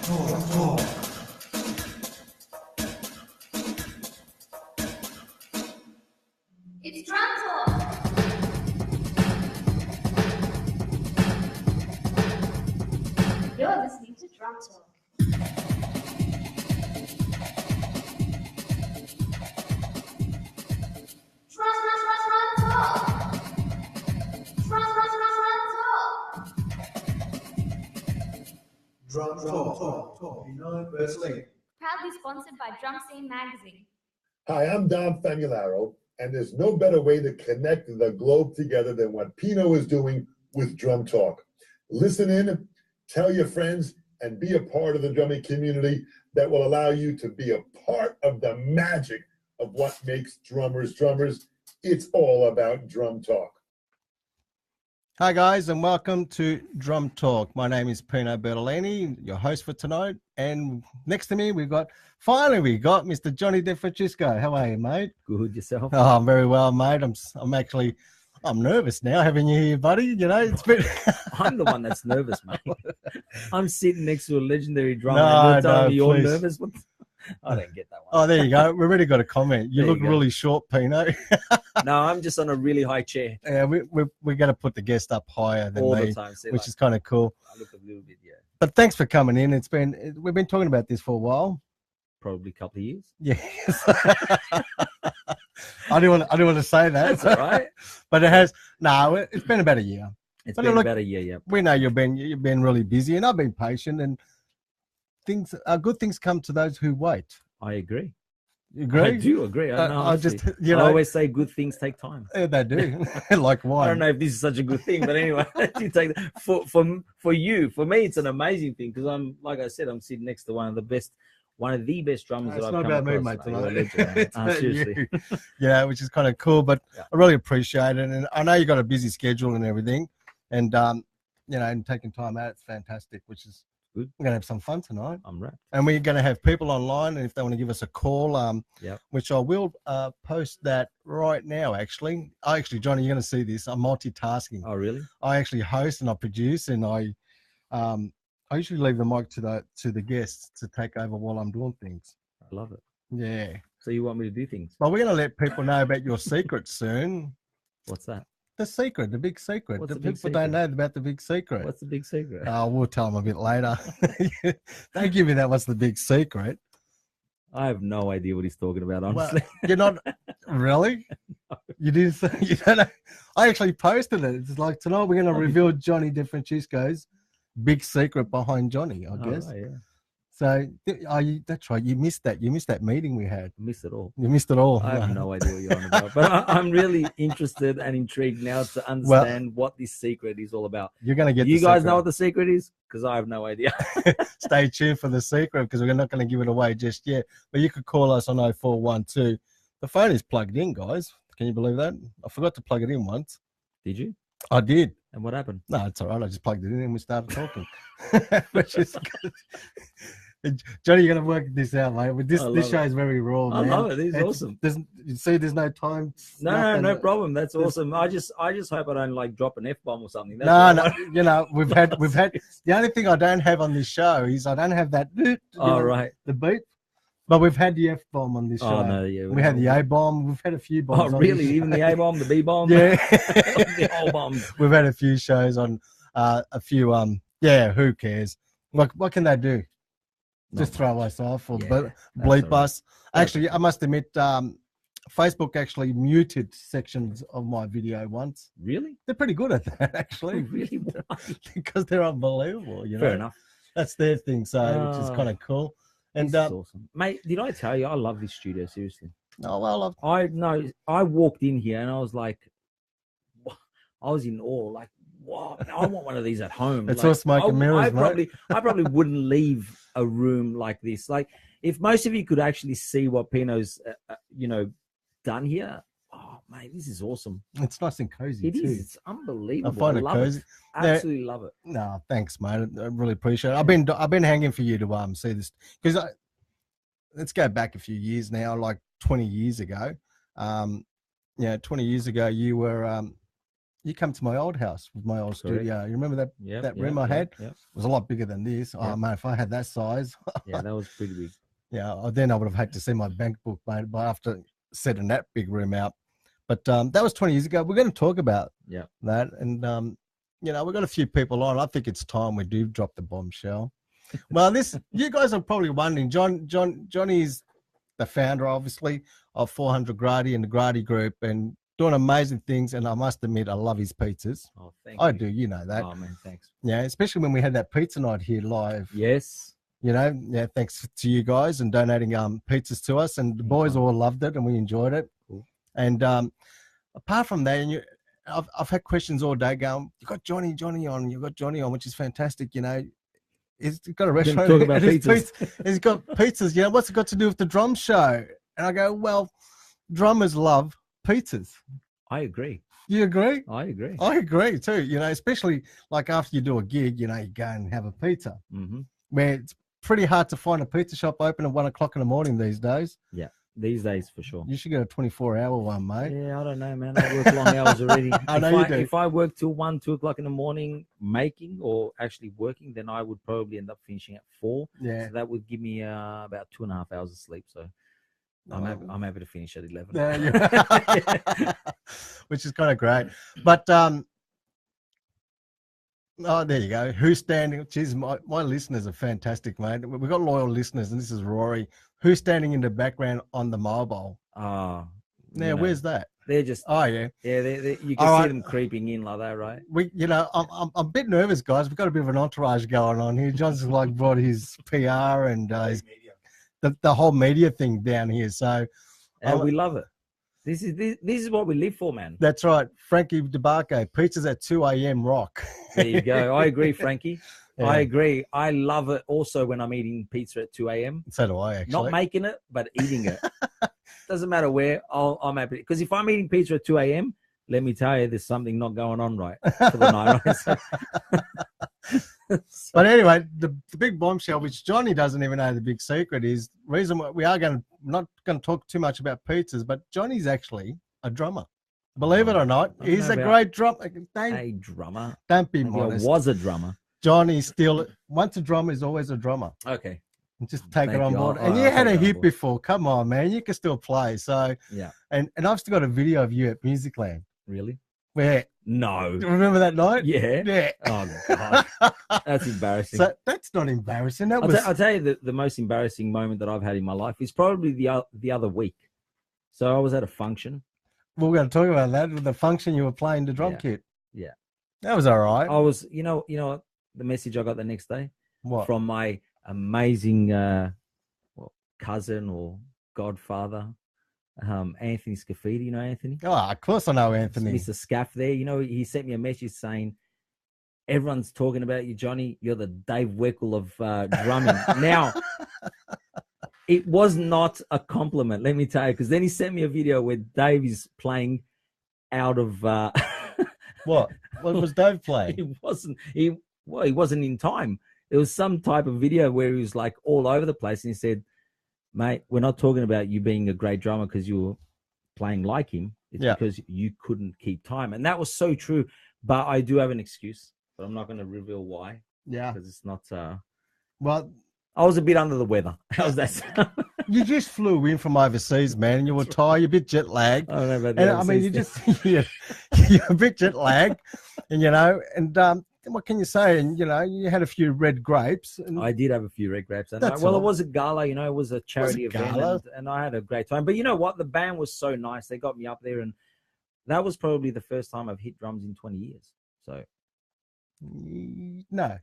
It's drum talk. You're listening to Drum Talk. Drum Talk. Pino Bertolini. Proudly sponsored by Drum Scene Magazine. Hi, I'm Dom Famularo, and there's no better way to connect the globe together than what Pino is doing with Drum Talk. Listen in, tell your friends, and be a part of the drumming community that will allow you to be a part of the magic of what makes drummers drummers. It's all about Drum Talk. Hi guys, and welcome to Drum Talk. My name is Pino Bertolini, your host for tonight. And next to me, we got Mr. Johnny De Francesco. How are you, mate? Good, yourself? Oh, I'm very well, mate. I'm nervous now having you here, buddy. You know, it's been. I'm the one that's nervous, mate. I'm sitting next to a legendary drummer. and you're telling me you're please. nervous. I don't get that one. Oh, there you go. We've already got a comment. You There look you go. really short, Pino. No, I'm just on a really high chair Yeah, we're going to put the guest up higher than all me, the time. See, which like, is kind of cool. I look a little bit, yeah, But thanks for coming in. We've been talking about this for a while. probably a couple of years. Yes. I didn't want to say that. That's all right. But it has. No, it's been about a year. It's But been look- about a year, yeah. We know you've been really busy, and I've been patient. And good things come to those who wait. I agree. You agree? I do agree. I know. I just, you I know, always say good things take time. they do. Like wine. I don't know if this is such a good thing, but anyway, you take for me, it's an amazing thing because like I said, I'm sitting next to one of the best drummers It's that I've not come about me, across. mate, You're a tonight. legend, mate. It's about Seriously. you. Yeah, which is kind of cool. But Yeah. I really appreciate it, and I know you got a busy schedule and everything, and and taking time out, it's fantastic. Which is Good. We're gonna have some fun tonight. I'm right. And we're going to have people online, and if they want to give us a call, Yep. which I will post that right now. Actually, Johnny, you're going to see this. I'm multitasking. Oh, really? I actually host and I produce, and I usually leave the mic to the guests to take over while I'm doing things. I love it. Yeah, So you want me to do things? but we're going to let people know about your secret soon. What's that? The secret, the big secret. What's The the big people don't know secret? about the big secret. What's the big secret? We'll tell them a bit later. Don't give me that. What's the big secret? I have no idea what he's talking about, Well, honestly. you're not really. You didn't say you don't know. I actually posted it. It's like tonight we're going to reveal Johnny De Francesco's big secret behind Johnny. I Oh, guess. right, yeah. So, that's right. You missed that. You missed that meeting we had. I missed it all. You missed it all. I have no idea what you're on about. But I'm really interested and intrigued now to understand what this secret is all about. You're going to get. You the guys secret. know what the secret is? Because I have no idea. Stay tuned for the secret because we're not going to give it away just yet. But you could call us on 0412. The phone is plugged in, guys. Can you believe that? I forgot to plug it in once. Did you? I did. And what happened? No, it's all right. I just plugged it in and we started talking. Which is good. Johnny, you're going to work this out, mate. But this I love show it. is very raw, I man. love it. It's awesome. You see, there's no time. No problem. That's awesome. I just hope I don't like drop an F-bomb or something. That's No, all no. I- You know, we've had. The only thing I don't have on this show is I don't have that. Oh, right. The beat. But we've had the F-bomb on this show. Oh, no, yeah. We had the A-bomb. We've had a few bombs. Oh, on really? this Even show. the A-bomb, the B-bomb? Yeah. The whole bomb. We've had a few shows on a few who cares? What can they do? Just throw us off or Yeah, bleep that's all right. us. Actually, I must admit, Facebook actually muted sections of my video once. Really? They're pretty good at that, actually. Really? Because they're unbelievable, you know. Fair enough. That's their thing, so which is Ah. kind of cool. And This is awesome. Mate, did I tell you I love this studio, seriously? oh well, I walked in here and I was like, I was in awe. Like, wow, I want one of these at home. It's like, all smoke and mirrors, mate. I probably wouldn't leave a room like this. Like, if most of you could actually see what Pino's, done here. Oh, mate, this is awesome. it's nice and cozy It too. is. It's I unbelievable. find it love cozy. it. Absolutely love it. No, thanks, mate. I really appreciate it. I've been hanging for you to see this because let's go back a few years now, like 20 years ago. 20 years ago, you you come to my old house with my old Correct. studio. You remember that Yep, that yep, room I yep, had? Yep. It was a lot bigger than this. Oh Yep. man, if I had that size, Yeah, that was pretty big. yeah, then I would have had to see my bank book, mate. But after setting that big room out, but that was 20 years ago. We're going to talk about that, and you know, we've got a few people on. I think it's time we do drop the bombshell. Well, you guys are probably wondering. Johnny's the founder, obviously, of 400 Gradi and the Gradi Group, and doing amazing things. And I must admit, I love his pizzas. Oh, thank I you. do, you know that. Oh man, thanks. Yeah, especially when we had that pizza night here live. Yes. You know, yeah, thanks to you guys and donating pizzas to us, and the boys all loved it and we enjoyed it. Cool. And apart from that, and I've had questions all day going, you got Johnny on, which is fantastic. You know, he's got a restaurant. Talk about and pizzas. he's got pizzas. You know, what's it got to do with the drum show? And I go, well, drummers love pizzas. I agree. You agree? I agree. I agree too. You know, especially like after you do a gig, you know, you go and have a pizza. Mm-hmm. Where it's pretty hard to find a pizza shop open at 1 o'clock in the morning these days. Yeah, these days for sure. You should get a 24-hour one, mate. Yeah, I don't know, man. I work long hours already. I know you do. If I work till 1, 2 o'clock in the morning making or actually working, then I would probably end up finishing at 4. Yeah. So that would give me about 2.5 hours of sleep. So I'm happy to finish at 11. Yeah. Which is kind of great. But oh, there you go. Who's standing? Geez, my listeners are fantastic, mate. We've got loyal listeners, and this is Rory. Who's standing in the background on the mobile? Now, where's that? They're just. Oh yeah. Yeah, you can see them creeping in like that, right? I'm a bit nervous, guys. We've got a bit of an entourage going on here. John's like brought his PR and the whole media thing down here. So we love it. This is what we live for, man. That's right. Frankie DeBarco, pizzas at 2 a.m. rock. There you go. I agree, Frankie. Yeah. I agree. I love it also when I'm eating pizza at 2 a.m. So do I, actually. Not making it, but eating it. Doesn't matter where, I'm happy. Because if I'm eating pizza at 2 a.m., let me tell you, there's something not going on right for the night. But anyway, the big bombshell, which Johnny doesn't even know the big secret, is reason why we are not going to talk too much about pizzas, but Johnny's actually a drummer. Believe it or not, he's a great drummer. A drummer. Don't be Maybe modest. I was a drummer. Johnny's still, once a drummer is always a drummer. Okay. Just take it on you. board. I'll- And you I'll had take a it on hit board. before. Come on, man. You can still play. So, Yeah. And I've still got a video of you at Musicland. Really? Where, No. remember that night? Yeah. Yeah. Oh, God. That's embarrassing. So that's not embarrassing. That I'll tell you the most embarrassing moment that I've had in my life is probably the other week. So I was at a function. We're going to talk about that. The function you were playing the drum kit. Yeah. That was all right. I was, you know what, the message I got the next day What? from my amazing cousin or godfather, Anthony Scafidi. You know Anthony? Oh, of course I know Anthony. Mr. Scaff there. You know, he sent me a message saying, everyone's talking about you, Johnny. You're the Dave Weckl of drumming. Now, it was not a compliment, let me tell you, because then he sent me a video where Dave is playing out of What? What was Dave playing? He wasn't in time. There was some type of video where he was like all over the place, and he said, mate, we're not talking about you being a great drummer because you were playing like him. It's because you couldn't keep time. And that was so true. But I do have an excuse, but I'm not going to reveal why. Yeah. Because it's not Well, I was a bit under the weather. How's that? you just flew in from overseas, man, and you were tired, you're a bit jet lagged. I don't know about And the I mean, overseas you're a bit jet lagged, and what can you say? And you had a few red grapes. And I did have a few red grapes. And That's it all. was a gala, it was a charity event, and I had a great time. But you know what? The band was so nice. They got me up there, and that was probably the first time I've hit drums in 20 years. So no.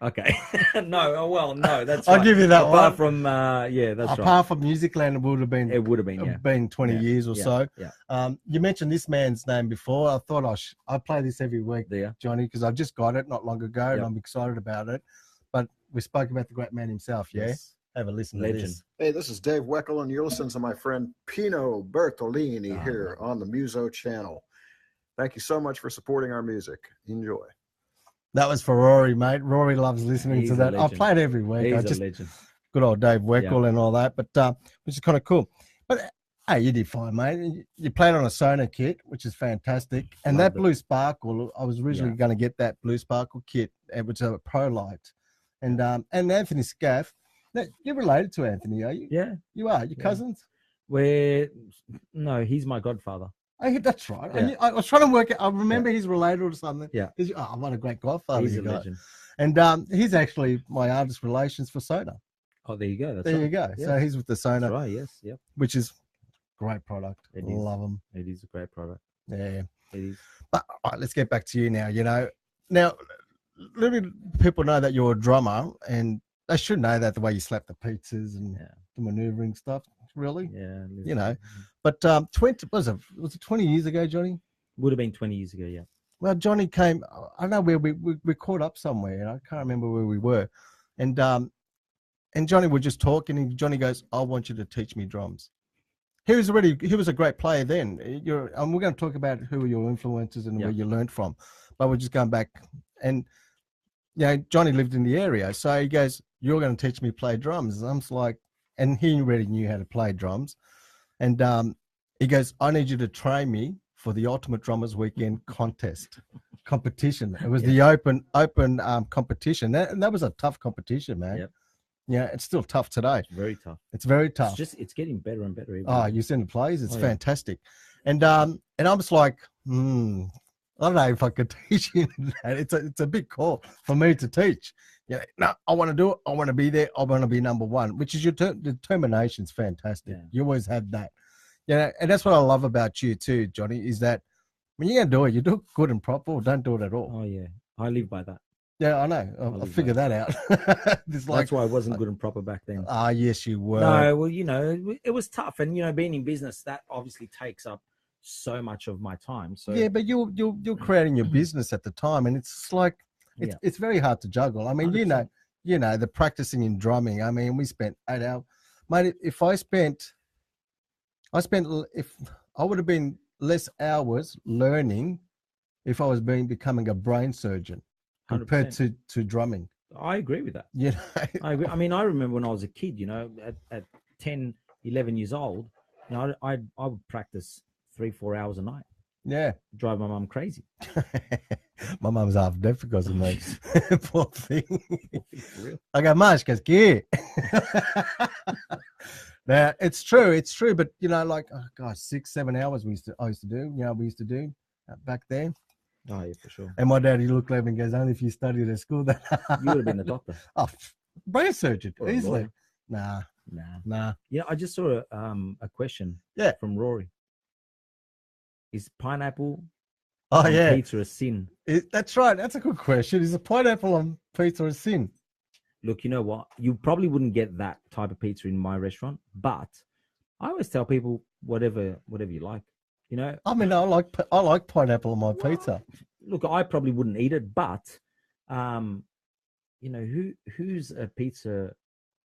Okay. No, that's I'll right. give you that one. Apart from, that's Apart from Musicland, it would have been. It would have been, yeah. Been 20 years or so. Yeah. You mentioned this man's name before. I thought I play this every week, Yeah. Johnny, because I just got it not long ago, and I'm excited about it. But we spoke about the great man himself. Yeah. Yes. Have a listen Legend. to this. Hey, this is Dave Weckl, and you're listening to my friend Pino Bertolini here on the Muso channel. Thank you so much for supporting our music. Enjoy. That was for Rory, mate. Rory loves listening He's to a that. I legend. play it every week. He's a legend. Good old Dave Weckl and all that, but which is kind of cool. But Hey, you did fine, mate. You played on a Sonar kit, which is fantastic. And Loved that it. Blue Sparkle, I was originally Yeah. going to get that Blue Sparkle kit, which is a Pro Light. And Anthony Scaff, you're related to Anthony, are you? Yeah. You are. Your Yeah. cousins? No, he's my godfather. Oh, that's right. Yeah. I was trying to work it. I remember he's related or something. Yeah. Oh, what a great godfather He's you a got. legend. And he's actually my artist relations for Sonar. Oh, there you go. That's There right. you go. Yes. So he's with the Sonar, That's right. Yes. Yep. which is great product. It is. Love them. It is a great product. Yeah. It is. But all right, let's get back to you now. Now let people know that you're a drummer, and they should know that the way you slap the pizzas and the maneuvering stuff. Really, Yeah. But 20 was it 20 years ago, Johnny? Would have been 20 years ago. Yeah. Well, Johnny came. I don't know where we caught up somewhere. I can't remember where we were, and Johnny was just talking, and Johnny goes, "I want you to teach me drums." He was a great player then. And we're going to talk about who were your influences and where you learned from, but we're just going back. And Johnny lived in the area, so he goes, "You're going to teach me play drums." And I'm just like, and he already knew how to play drums, and he goes, "I need you to train me for the Ultimate Drummers Weekend competition." It was the open competition, and that was a tough competition, man. Yep. Yeah, it's still tough today. It's very tough. It's very tough. It's getting better and better. You send the plays, it's fantastic. And I'm just like, I don't know if I could teach you that. It's a big call for me to teach. No, I want to do it. I want to be there. I want to be number one, which is your determination's fantastic. Yeah. You always have that. And that's what I love about you too, Johnny, is that when you're going to do it, you do it good and proper, or don't do it at all. Oh yeah, I live by that. Yeah, I know. I'll figure that out. That's why I wasn't good and proper back then. Yes, you were. No, well, it was tough, and being in business, that obviously takes up so much of my time. So yeah, but you're creating your business at the time, and it's like it's very hard to juggle. I mean, 100%. the practicing in drumming. I mean, we spent 8 hours, mate. If I would have been less hours learning if I was becoming a brain surgeon compared 100%. to drumming. I agree with that. I agree. I mean, I remember when I was a kid, at 10, 11 years old, I would practice 3-4 hours a night. Yeah. Drive my mum crazy. My mum's half deaf because of me. Poor thing. For real. I got much because kid. Now it's true, but 6-7 hours I used to do back then. Oh yeah, for sure. And my daddy looked at me and goes, "Only if you studied at school, then you would have been a doctor." Oh, brain surgeon, Or a easily. lawyer. Nah. I just saw a question. From Rory. Is pineapple on pizza a sin? That's right. That's a good question. Is a pineapple on pizza a sin? Look, you know what? You probably wouldn't get that type of pizza in my restaurant, but I always tell people whatever you like. I mean, I like pineapple on my pizza. Look, I probably wouldn't eat it, but who's a pizza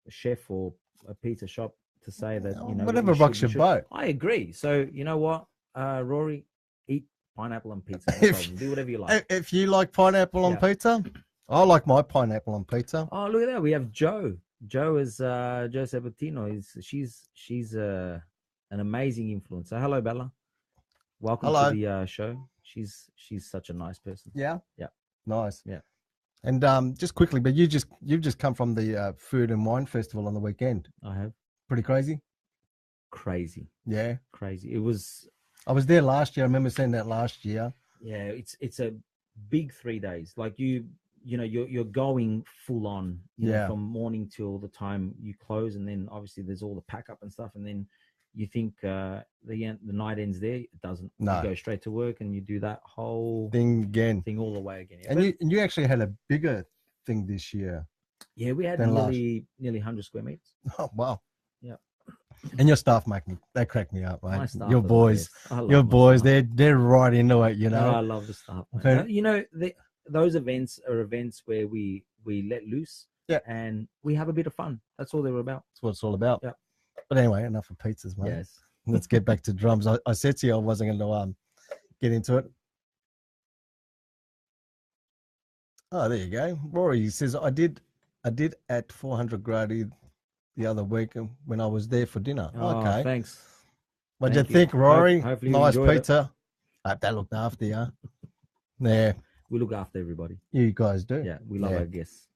chef or a pizza shop to say that whatever rocks your boat. I agree. So you know what, Rory, eat pineapple on pizza. No problem. Do whatever you like. If you like pineapple on pizza, I like my pineapple on pizza. Oh, look at that. We have Joe. Joe is Joe Sabatino. She's an amazing influencer. Hello, Bella. Welcome to the show. She's such a nice person. Yeah. Nice. Yeah. And just quickly, but you've just come from the Food and Wine Festival on the weekend. I have. Pretty crazy. Crazy. Yeah. Crazy. It was. I was there last year. I remember seeing that last year. Yeah, it's a big 3 days. Like you're going full on. From morning till the time you close, and then obviously there's all the pack up and stuff, and then you think the night ends there. It doesn't. No. You go straight to work and you do that whole thing all the way again. Yeah. And you actually had a bigger thing this year. Yeah, we had nearly 100 square meters. Oh wow. Yeah. And your staff they crack me up, right? My staff Your boys, they're right into it. I love the staff. Those events are events where we let loose. Yeah. And we have a bit of fun. That's all they were about. That's what it's all about. Yeah. But anyway, enough of pizzas, mate. Yes. Let's get back to drums. I said to you I wasn't going to get into it. Oh, there you go. Rory says I did at 400 Gradi the other week when I was there for dinner. Oh, okay. Thanks. What do you Thank you. think, Rory? Hopefully you Nice enjoyed it. pizza. Hope they looked after you. Yeah, We look after everybody. you guys do. Yeah, we love Yeah. our guests.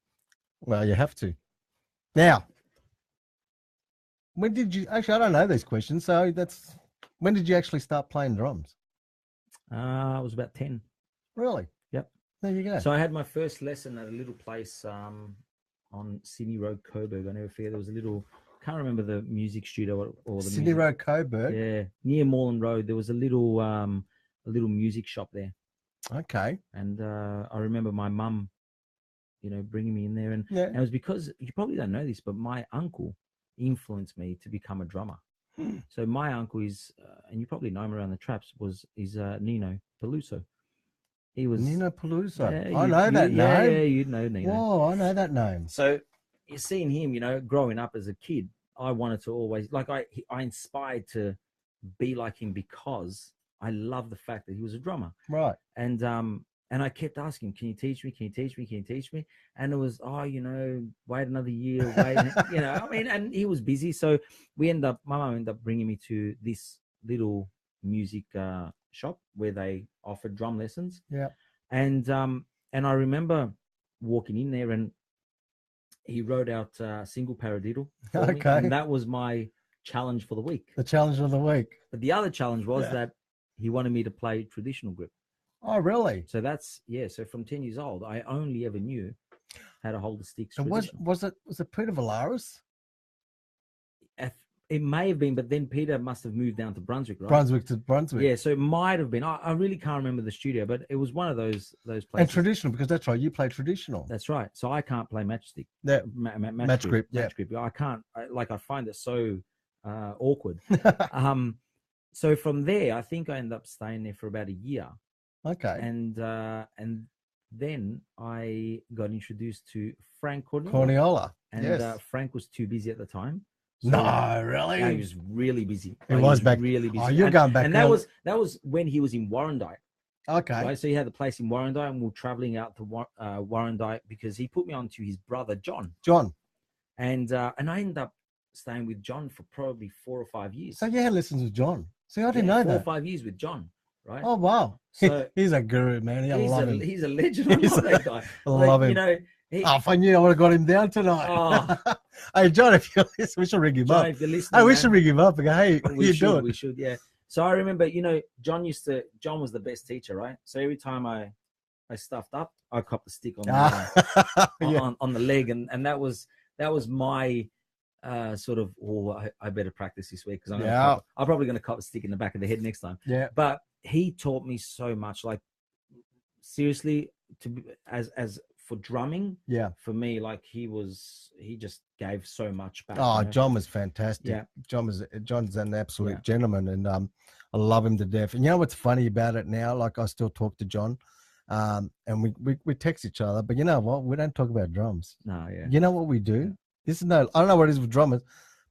Well, you have to. Now, when did you actually? I don't know these questions, so that's when did you actually start playing drums? I was about 10. Really? Yep. There you go. So I had my first lesson at a little place on Sydney Road, Coburg. I never forget. There was a little, can't remember the music studio or the Sydney music. Road, Coburg. Yeah, near Moreland Road. There was a little music shop there, Okay. and I remember my mum, bringing me in there, and Yeah. it was because you probably don't know this, but my uncle influenced me to become a drummer. So my uncle is, and you probably know him around the traps, is Nino Peluso. He was Nino Peluso. Yeah, I know that yeah, name. Yeah, you'd know Nino. Whoa, I know that name. So you're seeing him, growing up as a kid. I wanted to always I inspired to be like him because I love the fact that he was a drummer. Right. And I kept asking, can you teach me? Can you teach me? Can you teach me? And it was, wait another year, wait, and he was busy. So my mum ended up bringing me to this little music shop where they offered drum lessons. Yeah. And I remember walking in there and he wrote out single paradiddle. For me, Okay. and that was my challenge for the week. The challenge of the week. But the other challenge was that he wanted me to play traditional grip. Oh, really? So so from 10 years old, I only ever knew how to hold the sticks. And was it Peter Valaris? It may have been, but then Peter must have moved down to Brunswick, right? Brunswick to Brunswick. Yeah, so it might have been. I really can't remember the studio, but it was one of those places. And traditional, because that's right, you play traditional. That's right. So I can't play matchstick. Yeah. Match grip. Yeah. Match grip. I can't. I find it so awkward. So from there, I think I ended up staying there for about a year. Okay. And then I got introduced to Frank Corniola. And yes. Frank was too busy at the time. So no, really? Yeah, he was really busy. He was back really busy. Oh, you're going back. And that was when he was in Warrandyte. Okay. Right? So he had the place in Warrandyte, and we were traveling out to Warrandyte because he put me on to his brother John. And I ended up staying with John for probably 4 or 5 years. So you had lessons with John. See, I didn't know that. 4 or 5 years with John. Right? Oh wow! So he's a guru, man. I love him. He's a legend. I love that guy. I love him. If I knew, I would have got him down tonight. Oh. Hey, John, if you're listening, we should ring him John, up. if you're listening, we should ring him up and go, hey, what are you doing? We should, yeah. So I remember, John was the best teacher, right? So every time I stuffed up, I copped the stick on the, on the leg, and that was my sort of, I better practice this week because I'm probably going to cop a stick in the back of the head next time. Yeah. But he taught me so much, like seriously, as for drumming, for me, like he just gave so much back. Oh, John was fantastic. Yeah, John's an absolute gentleman, and I love him to death. And you know what's funny about it now? Like I still talk to John, and we text each other, but you know what? We don't talk about drums. No, yeah. You know what we do? I don't know what it is with drummers,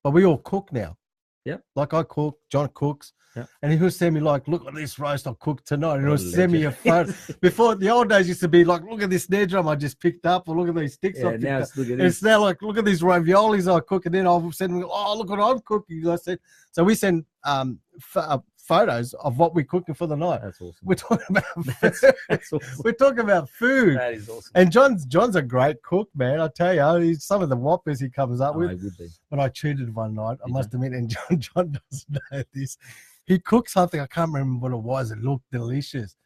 but we all cook now. Yep. Like I cook, John cooks. Yep. And he'll send me like, look at this roast I cooked tonight. And he'll send me a photo. Before, the old days used to be like, look at this snare drum I just picked up, or look at these sticks I picked up. It's now like, look at these raviolis I cook, and then I'll send them, look what I'm cooking. I said, so we send photos of what we're cooking for the night. That's awesome. We're talking about that's awesome. We're talking about food. That is awesome. And John's a great cook, man. I tell you, some of the whoppers he comes up with. It would be. When I cheated one night, I must admit, and John doesn't know this. He cooked something, I can't remember what it was. It looked delicious.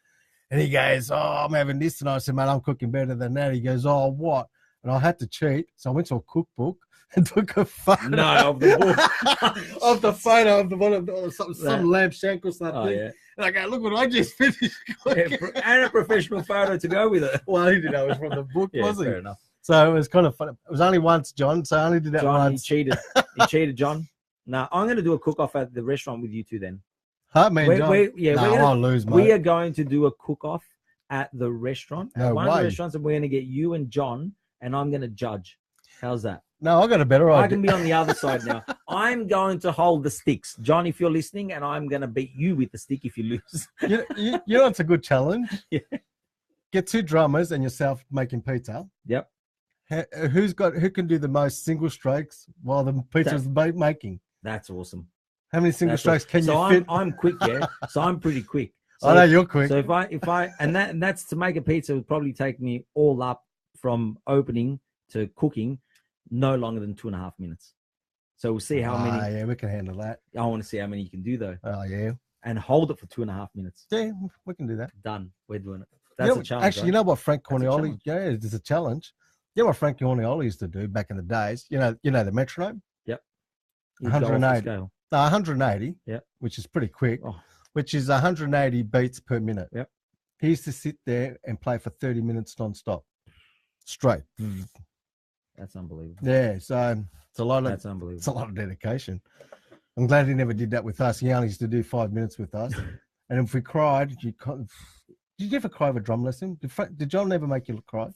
And he goes, I'm having this tonight. I said, man, I'm cooking better than that. He goes, oh, what? And I had to cheat. So I went to a cookbook and took a photo. No, of the book. Of the photo of the one of some lamb shank or something. Oh, yeah. And I go, look what I just finished cooking. Yeah, and a professional photo to go with it. Well, he didn't know it was from the book, was he? Fair enough. So it was kind of fun. It was only once, John, so I only did that John, once. He cheated. He cheated, John. Now, I'm going to do a cook-off at the restaurant with you two then. Huh, man, John? I'll lose, mate. We are going to do a cook-off at the restaurant. No at one way. of the restaurants, and we're going to get you and John, and I'm going to judge. How's that? No, I got a better idea. I can be on the other side now. I'm going to hold the sticks. John, if you're listening, and I'm going to beat you with the stick if you lose. you know it's a good challenge? Yeah. Get 2 drummers and yourself making pizza. Yep. Who can do the most single strokes while the pizza's making? That's awesome. How many single That's all. strokes can So you fit? I'm quick, yeah. So I'm pretty quick. So I know you're quick. So if I and that's to make a pizza would probably take me all up from opening to cooking no longer than 2.5 minutes. So we'll see how many. Yeah, we can handle that. I want to see how many you can do though, Oh yeah, and hold it for 2.5 minutes. yeah, we can do that. Done. We're doing it. That's a challenge. Actually, right? you know what Frank That's a Cornioli? challenge. Yeah, it's a challenge. You know what Frank Cornioli used to do back in the days? You know the metronome. You go off the 180. scale. No, 180. Yep. Which is pretty quick. Oh. Which is 180 beats per minute. Yep. He used to sit there and play for 30 minutes non-stop, straight. That's unbelievable. Yeah, so it's a lot of That's unbelievable. it's a lot of dedication. I'm glad he never did that with us. He only used to do 5 minutes with us, and if we cried, did you ever cry over drum lesson? Did John never make you cry?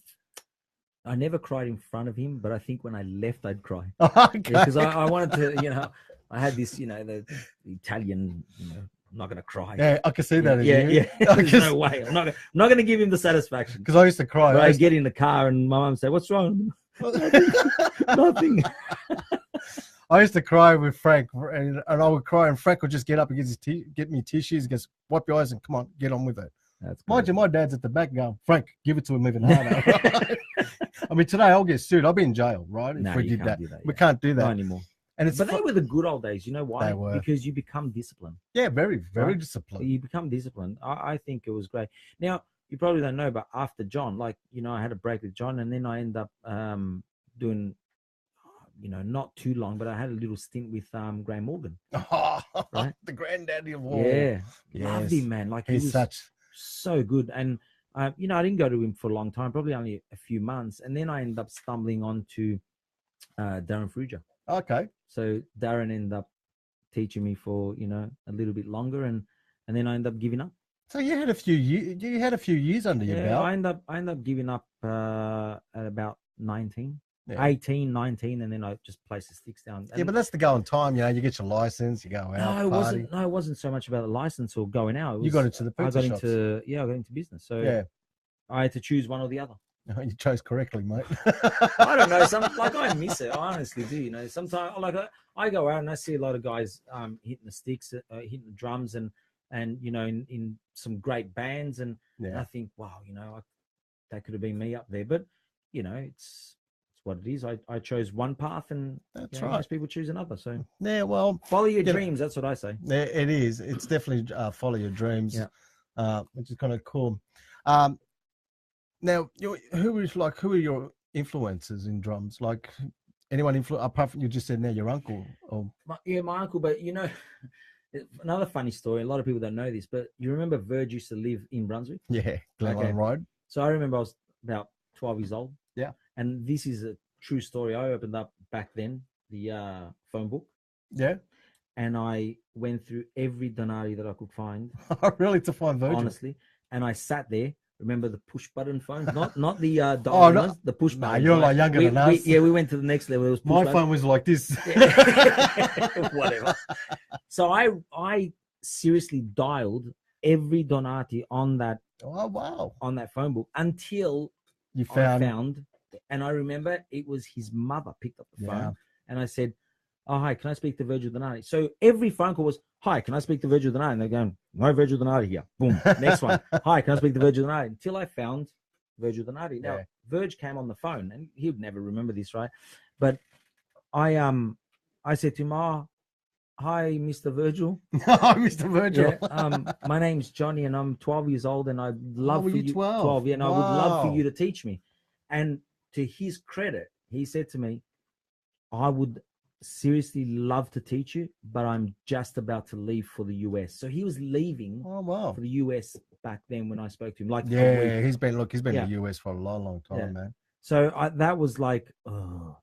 I never cried in front of him, but I think when I left, I'd cry. Okay. Because I wanted to, I had this, the Italian, I'm not going to cry. Yeah, I can see that. Yeah. There's no way. I'm not going to give him the satisfaction. Because I used to cry. But I get in the car and my mum say, "What's wrong?" Nothing. I used to cry with Frank, and I would cry, and Frank would just get up and get me tissues. He goes, "Wipe your eyes and come on, get on with it." That's Mind great. you, my dad's at the back going, "Frank, give it to him even harder." Right? I mean, today I'll get sued. I'll be in jail, right? No, if we you did can't that. do that, We yeah. can't do Not that. anymore. And it's But they were the good old days. You know why? They were. Because you become disciplined. yeah, very, very Right. disciplined. You become disciplined. I think it was great. Now, you probably don't know, but after John, I had a break with John, and then I ended up doing, not too long, but I had a little stint with Graham Morgan. Oh, Right? the granddaddy of all. Yeah. Yes. Loved him, man. Like, he He's was such. so good. And, I didn't go to him for a long time, probably only a few months. And then I ended up stumbling onto Darren Fruger. Okay. So Darren ended up teaching me for, a little bit longer. And then I ended up giving up. So you had a few years. You had a few years under your Yeah, belt. I ended up giving up at about 19, Yeah. 18, 19, and then I just placed the sticks down. Yeah, but that's the going time. You get your license, you go out. no, it party. wasn't so much about the license or going out. You got into the pizza shops. I got into business. So Yeah, I had to choose one or the other. you chose correctly, mate. I don't know. I miss it. I honestly do. Sometimes I go out and I see a lot of guys hitting the sticks, hitting the drums, and in some great bands, and Yeah. I think, wow, that could have been me up there. But it's what it is. I chose one path, and That's right. most people choose another. So Yeah, well, follow your Yeah. dreams. That's what I say. yeah, it is. It's definitely follow your dreams. Yeah. Which is kind of cool. Now, who are your influences in drums? Like anyone apart from you just said now your uncle? Or My uncle. But another funny story. A lot of people don't know this, but you remember Verge used to live in Brunswick. yeah, Glenlyon Okay. Road. So I remember I was about 12 years old. Yeah. And this is a true story. I opened up back then the phone book, Yeah, and I went through every Donati that I could find, really to find Virgil. honestly. And I sat there. Remember the push button phones, not the Oh, dial no. ones, the push Nah, buttons. you're right? like younger we, than us. we went to the next level. It was push My buttons. phone was like this. Whatever. So I seriously dialed every Donati on that Oh wow! phone book until You I found. found, and I remember it was his mother picked up the Yeah. phone, and I said, "Oh, hi, can I speak to Virgil Donati?" So every phone call was, "Hi, can I speak to Virgil Donati?" And they're going, "No Virgil Donati here." Boom. Next one, "Hi, can I speak to Virgil Donati?" Until I found Virgil Donati. Now, Yeah. Virg came on the phone, and he would never remember this, right? But I said to him, "Oh, hi, Mr. Virgil. Oh, Mr. Virgil. Yeah, my name's Johnny, and I'm 12 years old, and I'd love were for you you 12? yeah, and I would love for Wow. you to teach me." And to his credit, he said to me, "I would seriously love to teach you, but I'm just about to leave for the US." So he was leaving Oh wow! for the US back then when I spoke to him. Like a Yeah, week. he's been in Yeah. the US for a long, long time, Yeah. man. So that was like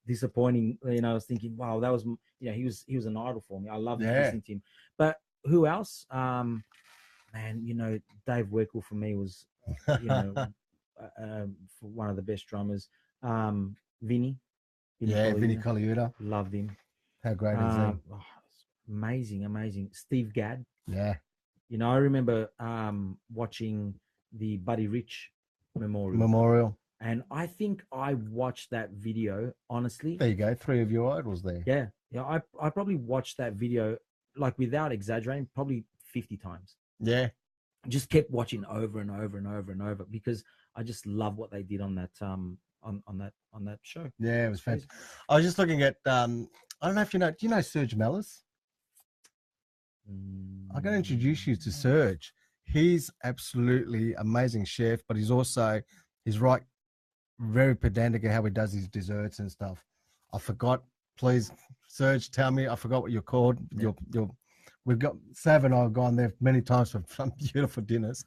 disappointing. I was thinking, wow, that was he was an idol for me. I loved Yeah. listening to him. But who else? Man, Dave Weckl for me was for one of the best drummers. Vinny Yeah, Vinny Colaiuta, Colaiuta. loved him. How great is Amazing. Steve Gadd. he? Yeah, I remember watching the Buddy Rich Memorial. and I think I watched that video honestly. There you go. 3 of your idols there. Yeah. I probably watched that video like without exaggerating, probably 50 times. Yeah. Just kept watching over and over and over and over because I just love what they did on that on that show. Yeah, it was fantastic. I was just looking at I don't know if you know, do you know Serge Mellis? I'm going to introduce you to Serge. He's absolutely amazing chef, but he's very pedantic at how he does his desserts and stuff. I forgot. Please, Serge, tell me. I forgot what you're called. Yeah. We've got Sav and I have gone there many times for some beautiful dinners,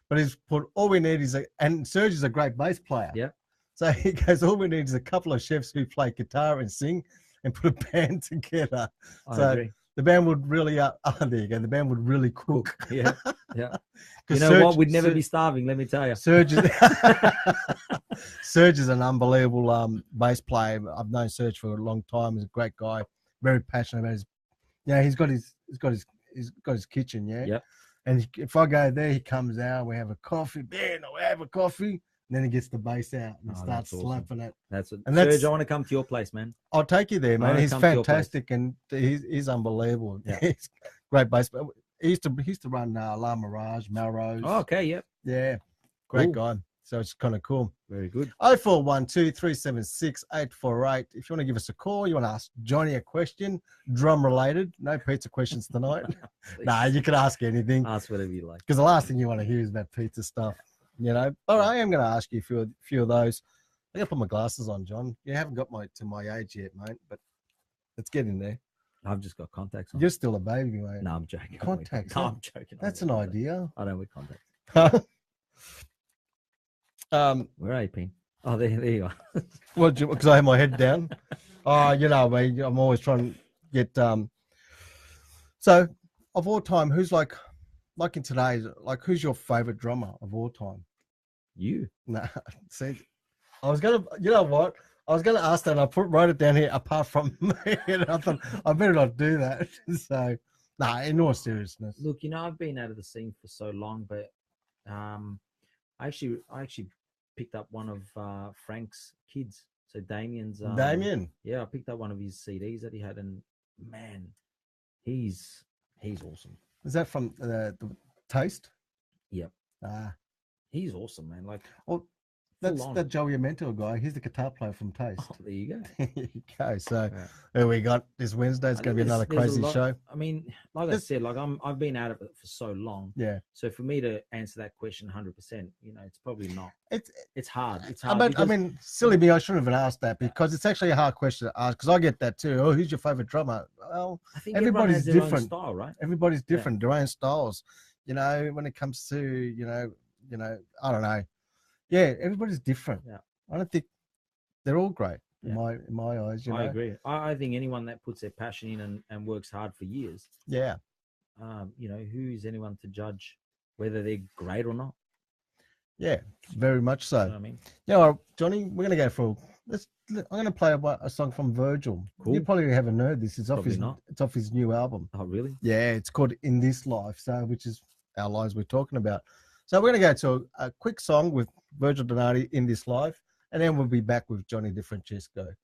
but he's put all we need is and Serge is a great bass player. Yeah. So he goes, all we need is a couple of chefs who play guitar and sing and put a band together. I agree. The band would really there you go. The band would really cook. Yeah, yeah. You know Serge, what? We'd never be starving. Let me tell you. Serge is an unbelievable bass player. I've known Serge for a long time. He's a great guy, very passionate about his. Yeah, he's got his kitchen. Yeah. Yep. And if I go there, he comes out. We have a coffee. Ben, we have a coffee. And then he gets the bass out and starts slapping it. Serge, I want to come to your place, man. I'll take you there, man. He's fantastic and he's unbelievable. Yeah. He's great bass. He used to run La Mirage, Melrose. Oh, okay, yep. Yeah, great Cool. guy. So it's kind of cool. Very good. 0412 376 848. If you want to give us a call, you want to ask Johnny a question, drum related. No pizza questions tonight. Nah, you can ask anything. Ask whatever you like. Because the last thing you want to hear is about pizza stuff. You know, but I am going to ask you a few of those. I got to put my glasses on, John. You haven't got to my age yet, mate, but let's get in there. I've just got contacts on. You're still a baby, mate. No, I'm joking. Contacts. No, I'm joking. That's an idea. I don't wear contacts. Where are you, Pin? Oh, there you are. Well, because I have my head down. You know, mate, I'm always trying to get. So, of all time, who's like in today's, like, who's your favorite drummer of all time? You. Nah, see, I was gonna, you know what? I was gonna ask that, and I wrote it down here. Apart from me, and I thought I better not do that. So, nah, in all seriousness. Look, you know, I've been out of the scene for so long, but I actually picked up one of Frank's kids. So Damien's. Damien. Yeah, I picked up one of his CDs that he had, and man, he's awesome. Is that from the Taste? Yep. He's awesome, man. Like, well, that's the Joey Amento guy. He's the guitar player from Taste. Oh, there you go. There you go. So there we got this Wednesday. It's going to be another crazy show. I mean, like I said, like I've been out of it for so long. Yeah. So for me to answer that question 100%, you know, it's probably not. It's hard. It's hard. But I mean, silly me. I shouldn't have asked that because it's actually a hard question to ask. Because I get that too. Oh, who's your favorite drummer? Well, I think everybody's has different. Their own style, right? Everybody's different. Their own styles. You know, when it comes to you know, I don't know. Yeah, everybody's different. Yeah. I don't think they're all great in my eyes. You know? I agree. I think anyone that puts their passion in and works hard for years. Yeah. You know, who's anyone to judge whether they're great or not? Yeah, very much so. You know what I mean? Yeah, Johnny, we're going to go for. I'm going to play a song from Virgil. Cool. You probably haven't heard this. It's off his new album. Oh, really? Yeah, it's called In This Life. So, which is our lives we're talking about. So we're going to go to a quick song with Virgil Donati, In This Life, and then we'll be back with Johnny DeFrancesco.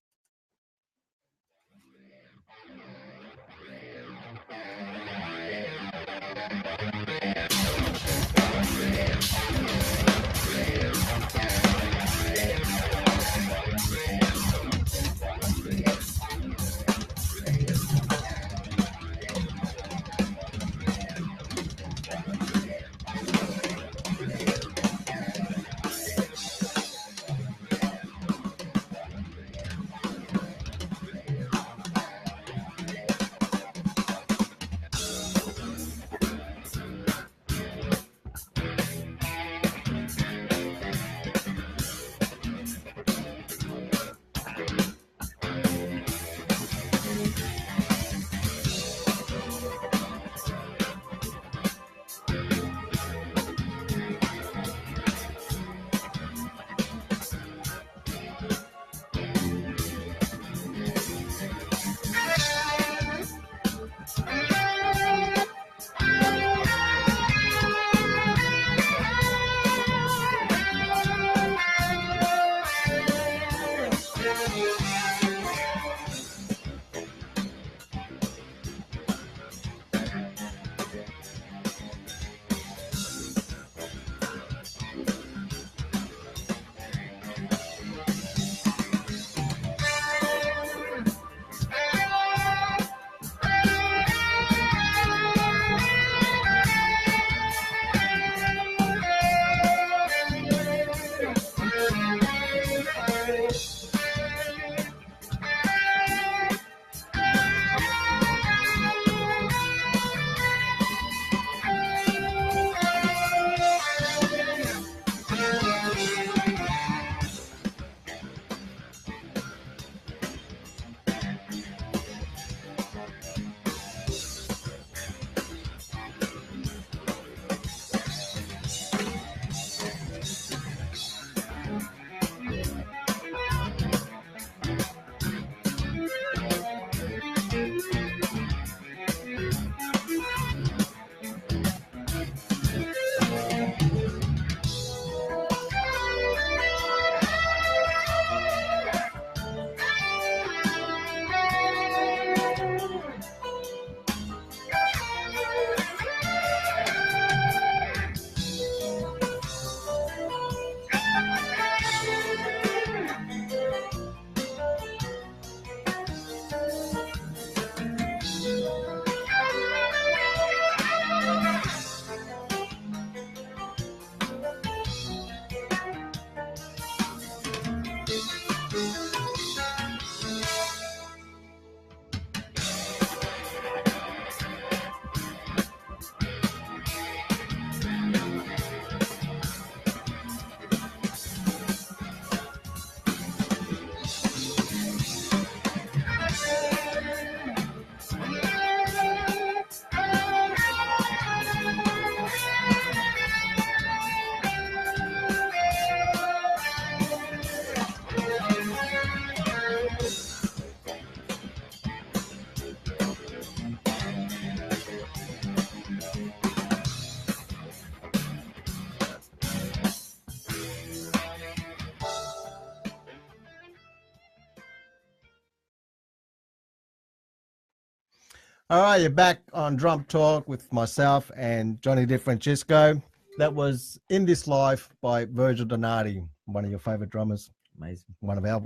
All right, you're back on Drum Talk with myself and Johnny DeFrancesco. That was In This Life by Virgil Donati, one of your favorite drummers, Amazing. one of our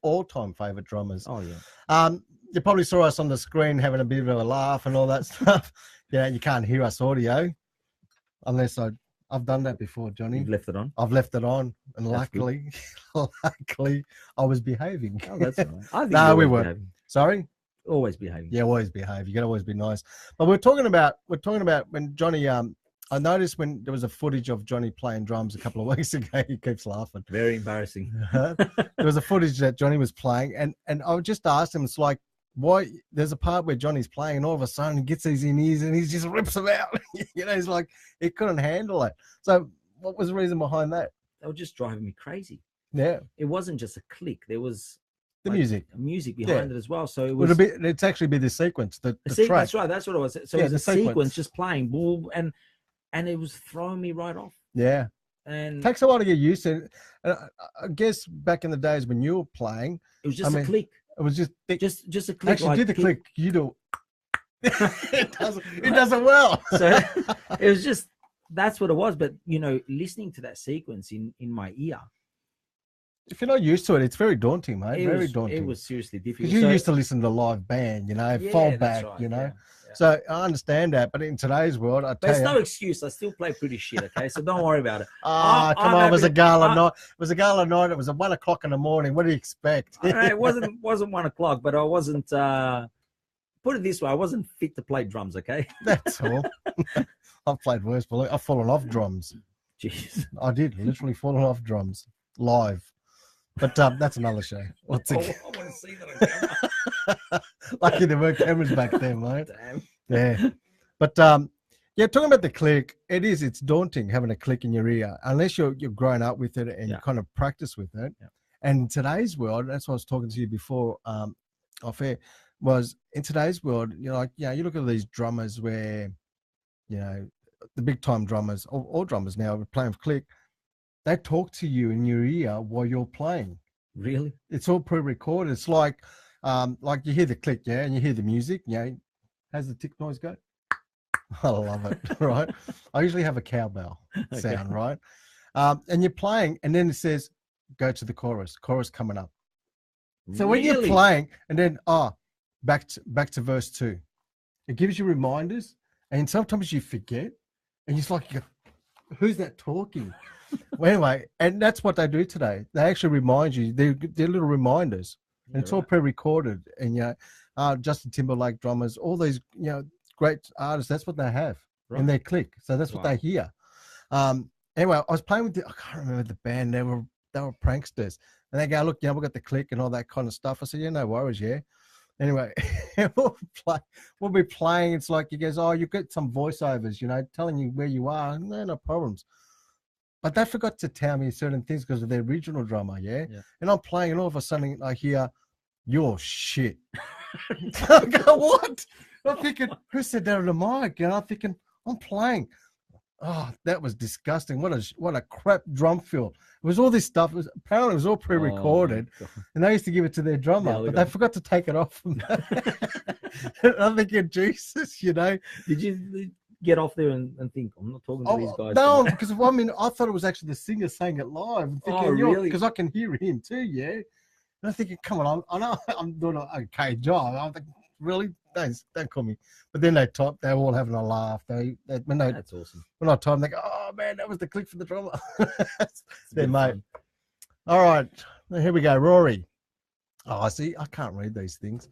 all-time favorite drummers. Oh yeah. You probably saw us on the screen having a bit of a laugh and all that stuff. Yeah, you can't hear us audio unless I've done that before, Johnny. You've left it on. I've left it on, and That's luckily I was behaving. Oh, that's all right. I think No, you're we always weren't. behaving. Sorry. Always behaving. Yeah, always behave. You got to always be nice. But we're talking about when Johnny. I noticed when there was a footage of Johnny playing drums a couple of weeks ago. He keeps laughing. Very embarrassing. There was a footage that Johnny was playing, and I just asked him. It's like, why? There's a part where Johnny's playing, and all of a sudden he gets these in ears, and he just rips them out. He's like he couldn't handle it. So, what was the reason behind that? They were just driving me crazy. Yeah, It wasn't just a click. There was the like, music. behind it as well. So it was It's actually be the sequence, the track. That's right. That's what it was. So Yeah, it was the a sequence. sequence just playing, boom, and it was throwing me right off. Yeah. And Takes a while to get used to it. I guess back in the days when you were playing, it was just I a mean, click. it was just Just a click. actually like did the click. You do. It does it well. So it was just that's what it was. But listening to that sequence in my ear, If you're not used to it, it's very daunting, mate. it Very was, daunting. It was seriously difficult. Because you So- used to listen to live band, Yeah, fall that's back, right, yeah. yeah. So I understand that, but in today's world, I But tell it's you, no excuse. I still play pretty shit. Okay, so don't worry about it. come I'm on, it was a happy- gala I- night. It was a gala night. It was at 1 o'clock in the morning. What do you expect? I know, it wasn't 1 o'clock, but I wasn't. Put it this way, I wasn't fit to play drums. Okay. That's all. I've played worse. I've fallen off drums. Jeez. I did literally fallen off drums live. But that's another show. What's I it? want to see that on camera. Lucky there were cameras back then, mate. Damn. Yeah. But yeah, talking about the click, it's daunting having a click in your ear unless you're grown up with it and you Yeah. kind of practice with it. Yeah. And in today's world, that's what I was talking to you before off air, was in today's world, you look at these drummers where, the big time drummers, all drummers now playing with click, they talk to you in your ear while you're playing. Really? It's all pre-recorded. It's like you hear the click, yeah, and you hear the music, how's the tick noise go? I love it, right? I usually have a cowbell sound, right? And you're playing, and then it says, go to the chorus coming up. So when you're Really? playing, and then, back to verse 2, it gives you reminders, and sometimes you forget, and it's like, who's that talking? Well, anyway, and that's what they do today. They actually remind you. They're little reminders, and it's all pre-recorded. And Justin Timberlake drummers, all these great artists. That's what they have in their click. So that's what they hear. Anyway, I was playing with I can't remember the band. They were pranksters, and they go, look, we got the click and all that kind of stuff. I said, yeah, no worries, yeah. Anyway, we'll be playing. It's like he goes, you get some voiceovers, telling you where you are. No problems. But they forgot to tell me certain things because of their original drummer, yeah? And I'm playing, and all of a sudden I hear, "You're shit." I go, what? I'm thinking, who said that on the mic? I'm thinking, I'm playing. Oh, that was disgusting. What a crap drum fill. It was all this stuff. Apparently it was all pre-recorded, and they used to give it to their drummer, but they forgot to take it off from that. I'm thinking, Jesus, Did you get off there and think, I'm not talking to these guys? No, because I thought it was actually the singer saying it live. I'm thinking, really? Because I can hear him too, yeah. And I'm thinking, come on, I know I'm doing an okay job. I'm thinking, really? Don't call me. But then they're all having a laugh. That's awesome. When I told them, they go, oh man, that was the click for the drummer. There, mate. Fun. All right, here we go, Rory. Oh, I see. I can't read these things.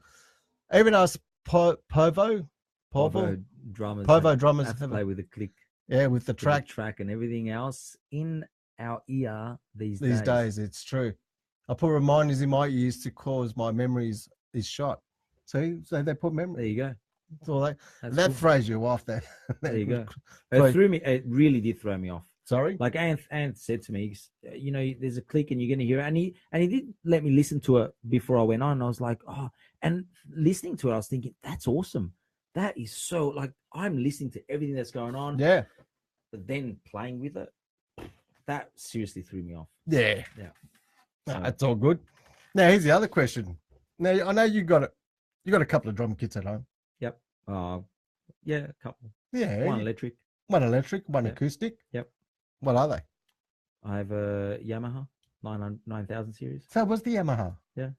Even us, Povo drummers. drummers have to play with the click. Yeah, with the with track. the track and everything else in our ear these days. It's true. I put reminders in my ears to cause my memories is shot. So they put memory. There you go. So that cool. throws you off. That There you go. Right. It threw me. It really did throw me off. Sorry. Like Anth said to me, there's a click and you're going to hear it. And he did let me listen to it before I went on. I was like, and listening to it, I was thinking, that's awesome. That is so, like, I'm listening to everything that's going on. Yeah. But then playing with it, that seriously threw me off. Yeah. Yeah. No, that's all good. Now here's the other question. Now I know you got a couple of drum kits at home. Yep. Yeah, a couple. Yeah. One electric. One electric, one Yeah. acoustic. Yep. What are they? I have a Yamaha 9000 series. So what's the Yamaha? Yeah.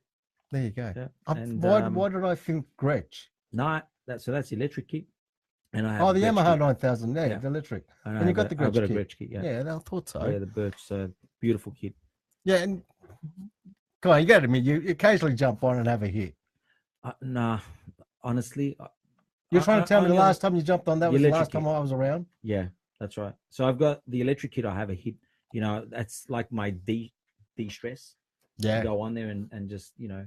There you go. Yeah. Why did I think Gretsch? No, that's the electric kit. And I have Oh, the Gretsch Yamaha kit. 9000. Yeah, Yeah. the electric. And And you got I've the got a Gretsch kit. Gretsch kit. Yeah. Yeah, I thought so. Yeah, the Birch, beautiful kit. Yeah, and come on, you got to admit, you occasionally jump on and have a hit. Nah, honestly. You're trying to tell me the last time you jumped on that the was the electric last time kit. I was around? Yeah, that's right. So I've got the electric kit. I have a hit. You know, that's like my de-stress. Yeah. Go on there and just, you know.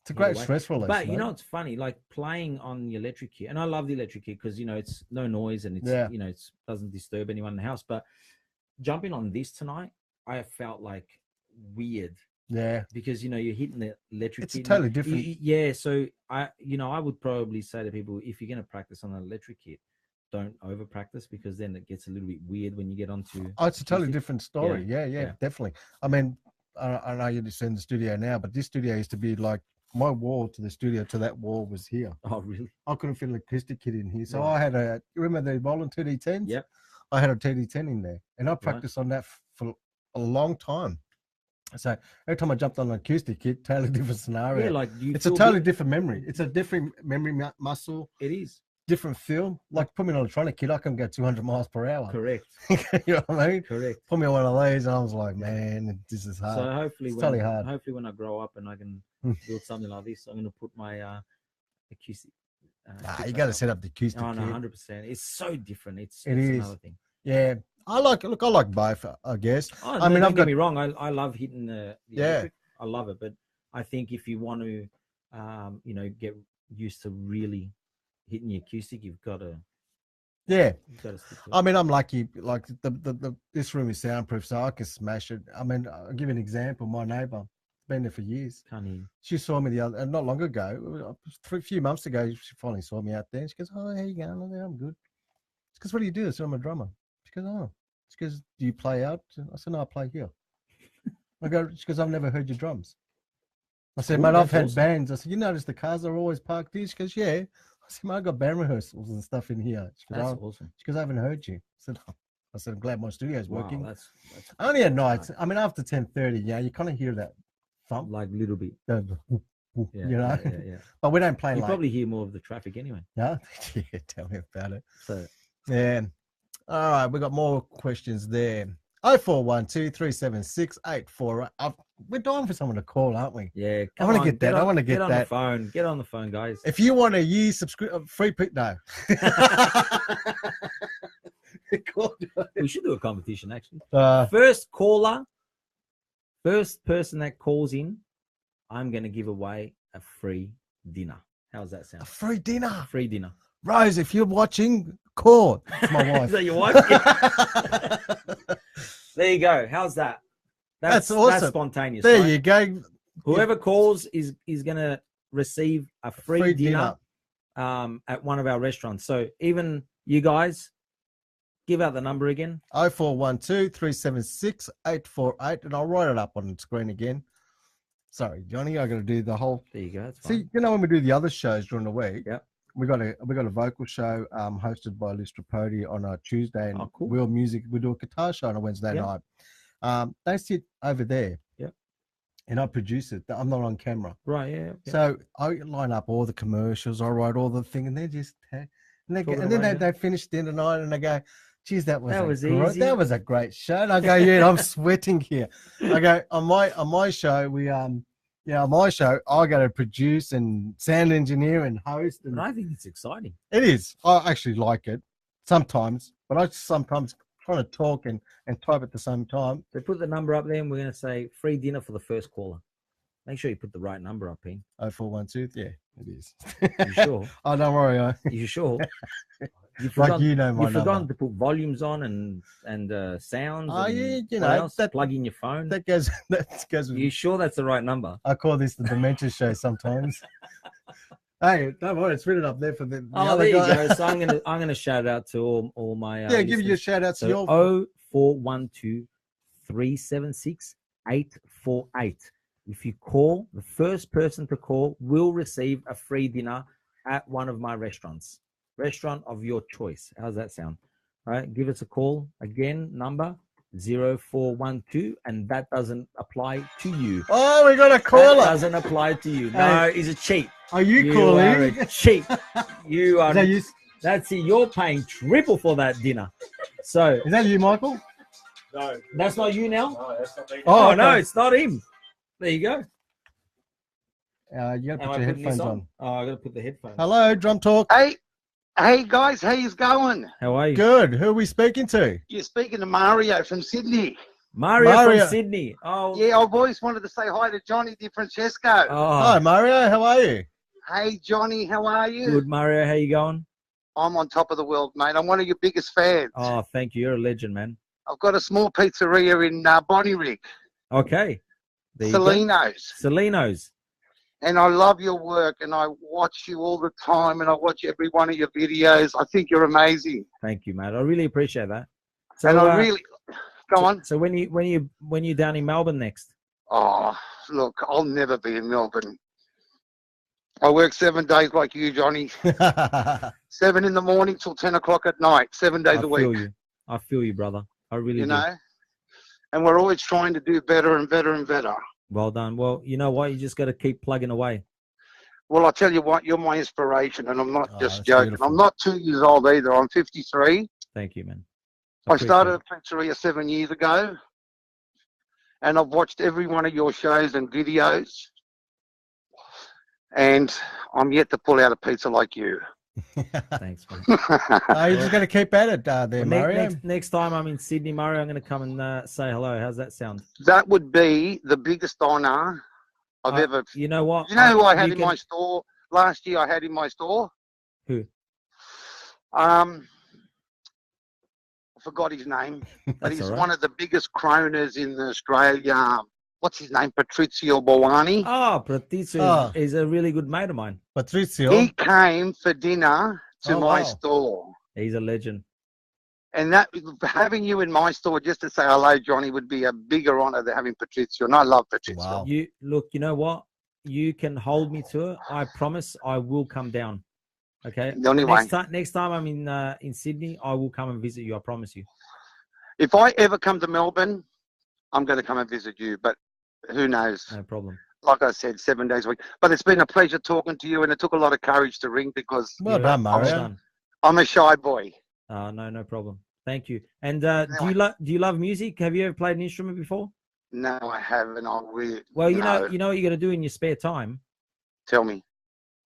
It's a great away. stress release. But mate. you know, it's funny, like playing on the electric kit, and I love the electric kit because, you know, it's no noise and it's, you know, it doesn't disturb anyone in the house. But jumping on this tonight, I felt like weird. Yeah. Because, you know, you're hitting the electric It's kit. totally different. Yeah. So I would probably say to people, if you're going to practice on an electric kit, don't over practice, because then it gets a little bit weird when you get onto. Oh, it's a totally different story. Yeah, Yeah. definitely. I mean, I know you're just in the studio now, but this studio used to be like my wall to the studio to that wall was here. Oh, really? I couldn't fit an acoustic kit in here. So Right. I had you remember the Roland TD10s? Yep. I had a TD10 in there and I practiced on that for a long time. So every time I jumped on an acoustic kit, totally different scenario. Yeah, like it's a totally different memory. It's a different memory muscle. It is. Different feel. Like put me on an electronic kit, I can go 200 miles per hour. Correct. You know what I mean? Correct. Put me on one of these, and I was like, man, this is hard. So hopefully, it's totally hard. Hopefully, when I grow up and I can build something like this, I'm going to put my acoustic. You got to set up the acoustic. Oh no, 100%. It's so different. It's is another thing. Yeah, I like both. I guess. Oh, I mean, don't get me wrong. I love hitting the electric. I love it, but I think if you want to, you know, get used to really hitting the acoustic, you've got to. Yeah, you've got to stick to it. I mean, I'm lucky. Like this room is soundproof, so I can smash it. I mean, I'll give you an example. My neighbour, been there for years. Can't hear you. She saw me not long ago, a few months ago. She finally saw me out there. She goes, "Oh, how you going?" I said, "I'm good." She goes, "What do you do?" I said, "I'm a drummer." She goes, "Oh." She goes, "Do you play out?" I said, "No, I play here." She goes, "I've never heard your drums." I said, "Mate, I've had bands." I said, "You notice the cars are always parked here?" She goes, "Yeah." I said, "Mate, I got band rehearsals and stuff in here." She goes, That's awesome. She goes, "I haven't heard you." I said, "I'm glad my studio's working." Wow, that's only at nights. I mean, after 10:30, yeah, you kind of hear that thump, like a little bit. You know. Yeah. But we don't play. You like, probably hear more of the traffic anyway. Yeah, yeah. Tell me about it. So yeah. All right, we got more questions there. 0412 376 848. We're dying for someone to call, aren't we? Yeah, I want to get that. I want to get on that. the phone. Get on the phone, guys. If you want a year free pick, no. We should do a competition actually. First First person that calls in, I'm going to give away a free dinner. How's that sound? A free dinner. Free dinner. Rose, if you're watching, call. It's my wife. Is that your wife? There you go. How's that? That's awesome. That's spontaneous. There right? you go. Whoever calls is going to receive a free dinner at one of our restaurants. So even you guys, give out the number again. 0412 376 848. And I'll write it up on the screen again. Sorry, Johnny, I got to do the whole. There you go. That's See, fine. you know when we do the other shows during the week, yeah, we got a vocal show hosted by Liz Tripodi on a Tuesday, and cool. Wheel Music. We do a guitar show on a Wednesday night. They sit over there, and I produce it. I'm not on camera, right? Yeah. So I line up all the commercials. I write all the thing, and they just they finish the end of the night, and they go, "Geez, that was easy. That was a great show." And I go, "Yeah, I'm sweating here." I go on my show. We on my show, I got to produce and sound engineer and host. And but I think it's exciting. It is. I actually like it sometimes, but I sometimes trying to talk and type at the same time. So put the number up there, and we're going to say free dinner for the first caller. Make sure you put the right number up, Pin. 0412. Yeah, it is. You sure? Oh, don't worry. You sure? You've forgotten to put volumes on and sounds. Oh, and yeah, plug in your phone. That goes. You sure that's the right number? I call this the dementia show sometimes. Hey, don't worry, it's written up there for the there you go. So I'm gonna shout out to all my give you a shout out to your 0412 376 848. If you call, the first person to call will receive a free dinner at one of my restaurant of your choice. How's that sound? All right, give us a call again, number 0412, and that doesn't apply to you. Oh, we got a That caller. doesn't apply to you. No, Hey. he's a cheat. Are you You calling? are a cheat. You are. Is that you? That's it. You're paying triple for that dinner. So Is that you, Michael? No, that's not you now. no, that's not me. Oh, okay. no, it's not him. There you go. You got to Am put I your putting this headphones on? on. Oh, I got to put the headphones. Hello, Drum Talk. Hey guys, how you going? How are you? Good. Who are we speaking to? You're speaking to Mario from Sydney. Mario Mario. from Sydney. Oh, Yeah, I've always wanted to say hi to Johnny Di Francesco. Hi, oh Mario. How are you? Hey Johnny, how are you? good, Mario. How you going? I'm on top of the world, mate. I'm one of your biggest fans. Oh, thank you. You're a legend, man. I've got a small pizzeria in Bonnyrigg, Okay. There you go. Salinos. Salinos. And I love your work, and I watch you all the time, and I watch every one of your videos. I think you're amazing. Thank you, mate. I really appreciate that. So, And I really, go on. So when you down in Melbourne next? Oh, look, I'll never be in Melbourne. I work 7 days like you, Johnny. 7 in the morning till 10 o'clock at night, 7 days I a week. feel you. I feel you, brother. I really You do. know? And we're always trying to do better and better and better. Well done. Well, you know what? You just got to keep plugging away. Well, I tell you what, you're my inspiration, and I'm not Oh, just that's joking. beautiful. I'm not 2 years old either. I'm 53. Thank you, man. I started appreciate a pizzeria 7 years ago, and I've watched every one of your shows and videos, and I'm yet to pull out a pizza like you. it. Thanks, man. You just got to keep at it there, Well, Mario. next time I'm in Sydney, Mario, I'm going to come and say hello. How's that sound? That would be the biggest honour I've ever. You know what? You know who I had you in can- my store last year? I had in my store. Who? I forgot his name, but That's he's all right. one of the biggest kroners in Australia. What's his name? Patrizio Bowani. Oh, Patrizio Oh. is a really good mate of mine. Patrizio. He came for dinner to Oh, my wow. store. He's a legend. And that having you in my store just to say hello, Johnny, would be a bigger honour than having Patrizio. And I love Patrizio. Wow. You look. You know what? You can hold me to it. I promise. I will come down. Okay. Anyway, Next time I'm in Sydney, I will come and visit you. I promise you. if I ever come to Melbourne, I'm going to come and visit you. But who knows? No problem. Like I said, 7 days a week. But it's been a pleasure talking to you, and it took a lot of courage to ring because Well Yeah, done, well Mario. done. I'm a shy boy. No problem. Thank you. And do you love music? Have you ever played an instrument before? No, I haven't. I will. Well, you No. know what you got to do in your spare time. Tell me.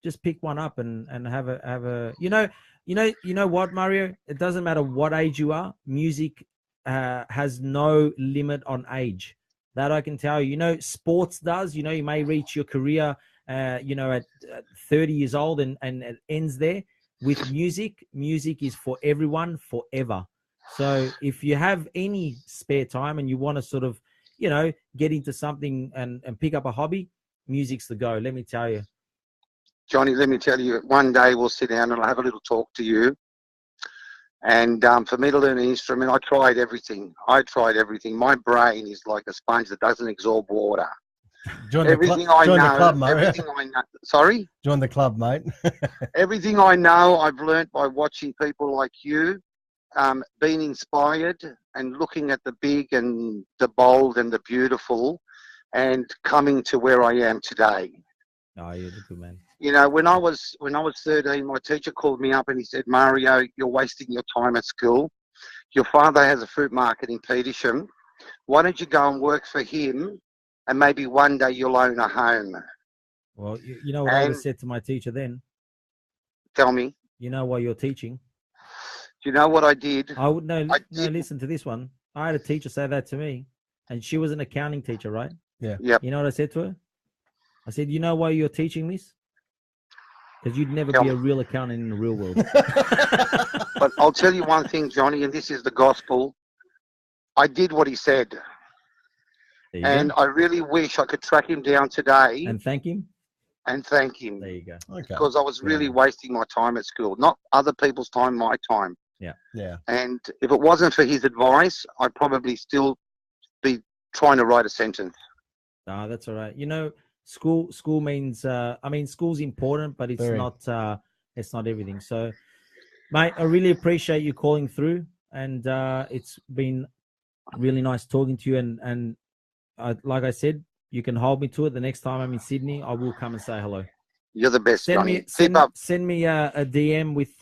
Just pick one up and have a you know what, Mario? It doesn't matter what age you are. Music has no limit on age. That I can tell you. You know, sports does. You know, you may reach your career, at 30 years old and it ends there. With music is for everyone forever. So if you have any spare time and you want to sort of, get into something and pick up a hobby, music's the go. Let me tell you. Johnny, let me tell you, one day we'll sit down and I'll have a little talk to you. And for me to learn an instrument, I tried everything. My brain is like a sponge that doesn't absorb water. Join the Everything club, I join know, the club, Mario. everything I know. Sorry? Join the club, mate. Everything I know, I've learnt by watching people like you, being inspired and looking at the big and the bold and the beautiful and coming to where I am today. Oh, you're a good man. You know, when I was 13, my teacher called me up and he said, Mario, you're wasting your time at school. Your father has a fruit market in Petersham. Why don't you go and work for him and maybe one day you'll own a home? Well, you know what I would have And- said to my teacher then? Tell me. You know why you're teaching? Do you know what I did? I would no. I did. Listen to this one. I had a teacher say that to me, and she was an accounting teacher, right? Yeah. Yep. You know what I said to her? I said, "You know why you're teaching this? Because you'd never Tell be a me. real accountant in the real world." But I'll tell you one thing, Johnny, and this is the gospel. I did what he said. There you And go. I really wish I could track him down today And thank him. and thank him. There you go. Okay. Because I was really Yeah. wasting my time at school. Not other people's time, my time. Yeah. And if it wasn't for his advice, I'd probably still be trying to write a sentence. Ah, that's all right. You know, School means. I mean, school's important, but it's Very. not. It's not everything. So, mate, I really appreciate you calling through, and it's been really nice talking to you. And like I said, you can hold me to it. The next time I'm in Sydney, I will come and say hello. You're the best, Send Johnny. me Keep up. send me a DM with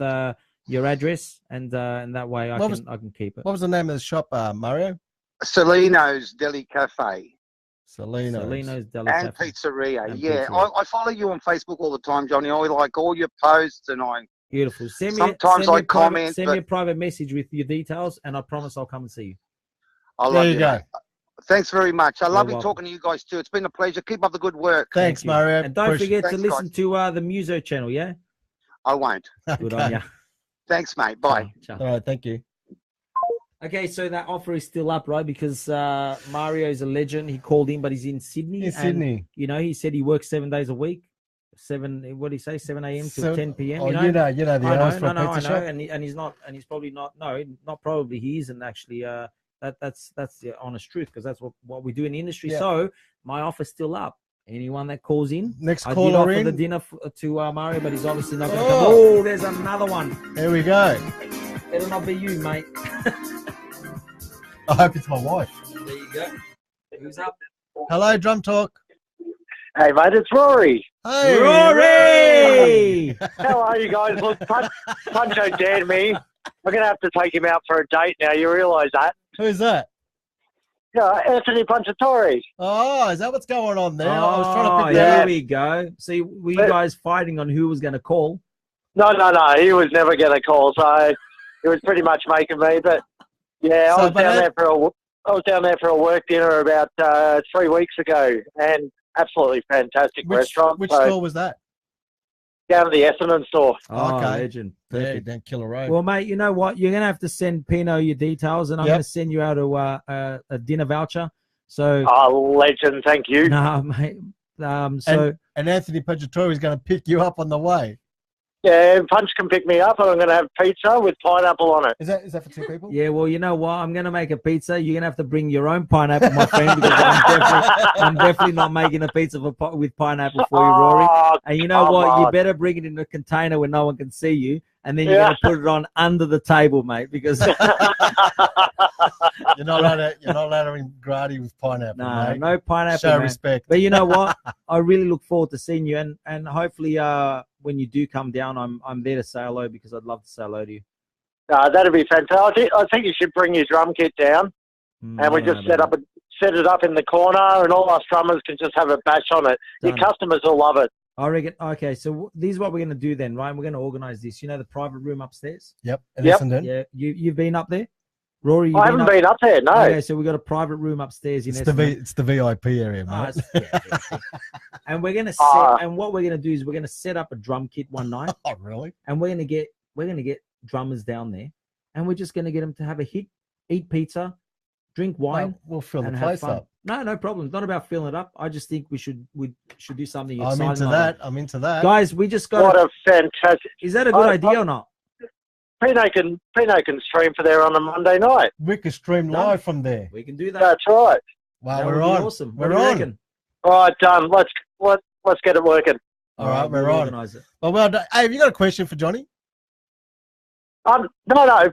your address, and that way I can keep it. What was the name of the shop, Mario? Celino's Deli Cafe Salino's Deli and Cafe. Pizzeria. And Yeah, pizzeria. I follow you on Facebook all the time, Johnny. I like all your posts, and Beautiful. Sometimes I comment, Send me a private message with your details, and I promise I'll come and see you. I love There you go. mate. Thanks very much. I love welcome. talking to you guys too. It's been a pleasure. Keep up the good work. Thanks, Thank you. Mario. And don't Appreciate- forget to Thanks, listen to the Muso channel, yeah? I won't. Good Okay. on you. Thanks, mate. Bye. Ciao. All right, thank you. Okay, so that offer is still up, right? Because Mario is a legend. He called in, but he's in Sydney. In and, Sydney. You know, he said he works 7 days a week. What did he say? 7 a.m. to 10 p.m. Oh, you know? you know the hours for a I pizza know, shop. and he's not, and he's probably not. No, not probably. He isn't actually. That's the honest truth, because that's what we do in the industry. Yeah. So my offer's still up. Anyone that calls in, Next I did caller offer in. the dinner to Mario, but he's obviously not going to come. Oh. Oh, there's another one. There we go. It'll not be you, mate. I hope it's my wife. There you go. Who's up? Hello, Drum Talk. Hey, mate, it's Rory. Hey, Rory! How are you guys? Look, Puncho dared me. I'm going to have to take him out for a date now. You realise that? Who's that? Yeah, Anthony Punchatori. Oh, is that what's going on there? I was Oh, trying to figure here out. we go. See, were you But- guys fighting on who was going to call? No, he was never going to call, so it was pretty much making me. But yeah, So, I was down there for a work dinner about 3 weeks ago, and absolutely fantastic restaurant. Which So, store was that? down at the Essendon store. Oh, Okay. legend. Yeah, Perfect. down Killer Road. Well, mate, you know what? You're going to have to send Pino your details, and I'm Yep. going to send you out a dinner voucher. So, Oh, legend, thank you. nah, mate. So, and Anthony Paggiatori is going to pick you up on the way. Yeah, Punch can pick me up, and I'm going to have pizza with pineapple on it. Is that for two people? yeah, well, you know what? I'm going to make a pizza. You're going to have to bring your own pineapple, my friend, because I'm definitely not making a pizza with pineapple for you, Rory. Oh, And you know come what? You on. better bring it in a container where no one can see you, and then you're going to put it on under the table, mate, because You're not allowed to bring Gradi with pineapple, no, mate. no pineapple, Show man. respect. But you know what? I really look forward to seeing you, and hopefully, when you do come down, I'm there to say hello, because I'd love to say hello to you. That'd be fantastic. I think you should bring your drum kit down, and we just set it up in the corner, and all us drummers can just have a bash on it. Your Done. customers will love it. I reckon. Okay, so this is what we're going to do then, right? We're going to organize this. You know, the private room upstairs. Yep. Yep. Essendon. Yeah, you've been up there, Rory. You've I haven't up? been up there, no. Okay, so we got a private room upstairs in Essendon. It's the VIP area, Ah, mate. yeah. And we're gonna set, Ah. and what we're gonna do is we're gonna set up a drum kit one night, Oh, really? and we're gonna get drummers down there, and we're just gonna get them to have a hit, eat pizza, drink wine, Well, we'll fill the and have place fun. up. No problem. It's not about filling it up. I just think we should do something I'm exciting. into like that. I'm into that. guys. We just What got. a fantastic... Is that a good I- idea or not? Pino can stream for there on a Monday night. We could stream Done. live from there. We can do that. That's right. Wow, That we're would be on. Awesome. We're what do you on. reckon? All right, done. Let's get it working. All right, we're we'll on. organise it. Well done. Hey, have you got a question for Johnny? No,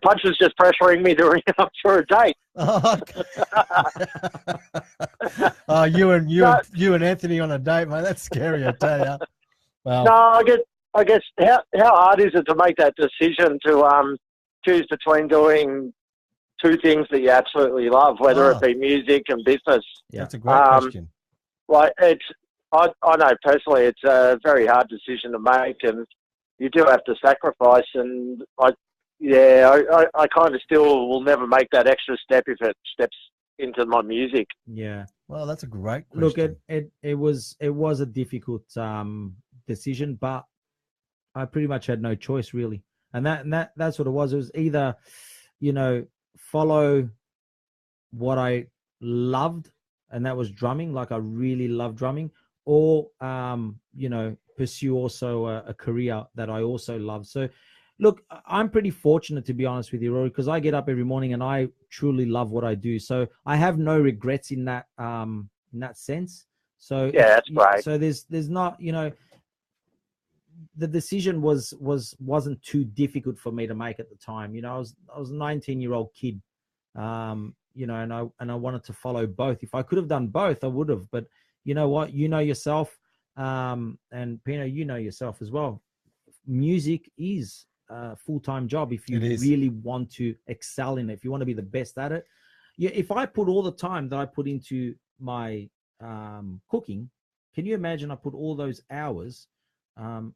Punch was just pressuring me to ring up for a date. Oh, you and No. Anthony on a date, mate. That's scary, I tell you. Well, No, I guess how hard is it to make that decision to choose between doing two things that you absolutely love, whether it be music and business? that's a great question. Like I know personally, it's a very hard decision to make, and you do have to sacrifice. And I kind of still will never make that extra step if it steps into my music. Yeah. Well, that's a great question. Look, it was a difficult decision, but I pretty much had no choice really, and that's what it was. It was either, follow what I loved, and that was drumming. Like I really love drumming, or pursue also a career that I also love. So, look, I'm pretty fortunate, to be honest with you, Rory, because I get up every morning and I truly love what I do. So I have no regrets in that sense. So Yeah, that's great. So there's not, the decision wasn't too difficult for me to make at the time. I was a 19-year-old kid, and I wanted to follow both. If I could have done both, I would have. But you know what? Yourself, and Pino, yourself as well. Music is a full-time job if you really want to excel in it. If you want to be the best at it. Yeah. If I put all the time that I put into my cooking, can you imagine? I put all those hours.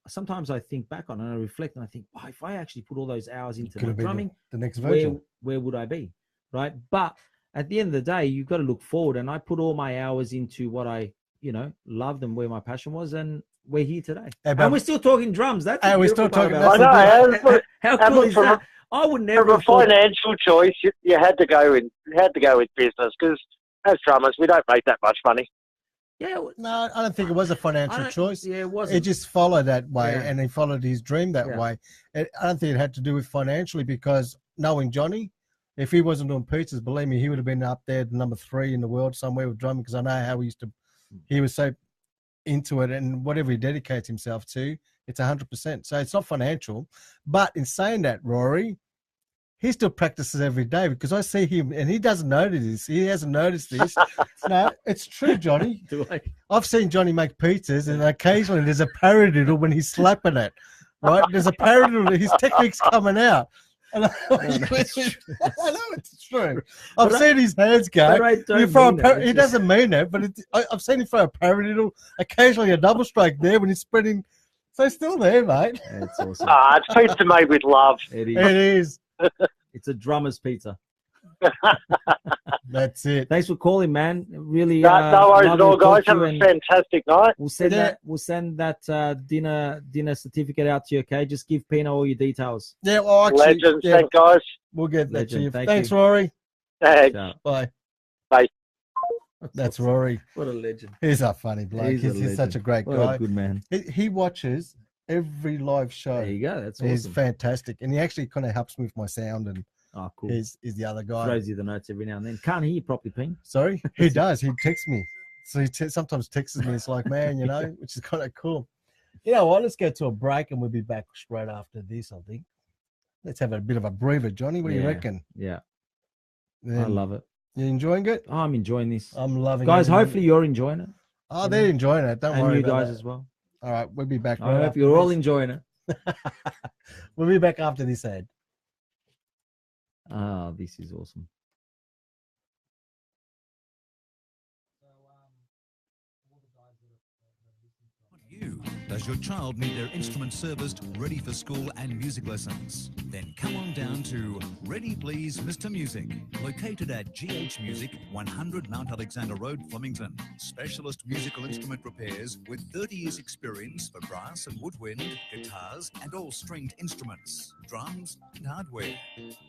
Sometimes I think back on it and I reflect and I think, wow, if I actually put all those hours into my drumming, the next version, where would I be? Right. But at the end of the day, you've got to look forward. And I put all my hours into what I, loved and where my passion was. And we're here today. And we're still talking drums. That's we're still talking. I know. How cool is that? I would never. From a financial choice, you had to go with business because as drummers, we don't make that much money. Yeah, no, I don't think it was a financial choice. Yeah, it wasn't. It just followed that way, and he followed his dream that way. I don't think it had to do with financially, because knowing Johnny, if he wasn't doing pizzas, believe me, he would have been up there number 3 in the world somewhere with drumming, because I know how he was so into it, and whatever he dedicates himself to, it's 100%. So it's not financial. But in saying that, Rory, he still practices every day, because I see him and he doesn't notice this. He hasn't noticed this. No, it's true, Johnny. I've seen Johnny make pizzas, and occasionally there's a paradiddle when he's slapping it, right? There's a paradiddle. His technique's coming out. And I know it's true. I've seen his hands go. He doesn't mean it, but I've seen him throw a paradiddle, occasionally a double strike there when he's spreading. So it's still there, mate. That's awesome. It's pizza made with love. It is. It is. It's a drummer's pizza. That's it. Thanks for calling, man. Really. No worries at all, guys. Have a fantastic night. We'll send that dinner certificate out to you. Okay, just give Pino all your details. Yeah, well, actually, legends. Thank guys. We'll get that to you. Thanks, Thanks, Rory. Thanks. Bye. Bye. That's Rory. What a legend. He's a funny bloke. He's such a great guy. What a good man. He watches every live show. There you go. That's awesome. He's fantastic, and he actually kind of helps me with my sound. And cool. He's the other guy. Throws you the notes every now and then. Can't hear you properly, Ping. Sorry, he does. He texts me. So he sometimes texts me. It's like, man, which is kind of cool. You know what? Let's go to a break, and we'll be back straight after this, I think. Let's have a bit of a breather, Johnny. What do you reckon? Yeah. I love it. You enjoying it? Oh, I'm enjoying this. I'm loving it. Guys, hopefully you're enjoying it. Oh, they're enjoying it. Don't worry. And you about guys that. as well. All right, we'll be back. I hope you're all enjoying it. We'll be back after this ad. This is awesome. Does your child need their instrument serviced, ready for school and music lessons? Then come on down to Ready Please Mr. Music, located at GH Music, 100 Mount Alexander Road, Flemington. Specialist musical instrument repairs with 30 years experience for brass and woodwind, guitars and all stringed instruments, drums and hardware.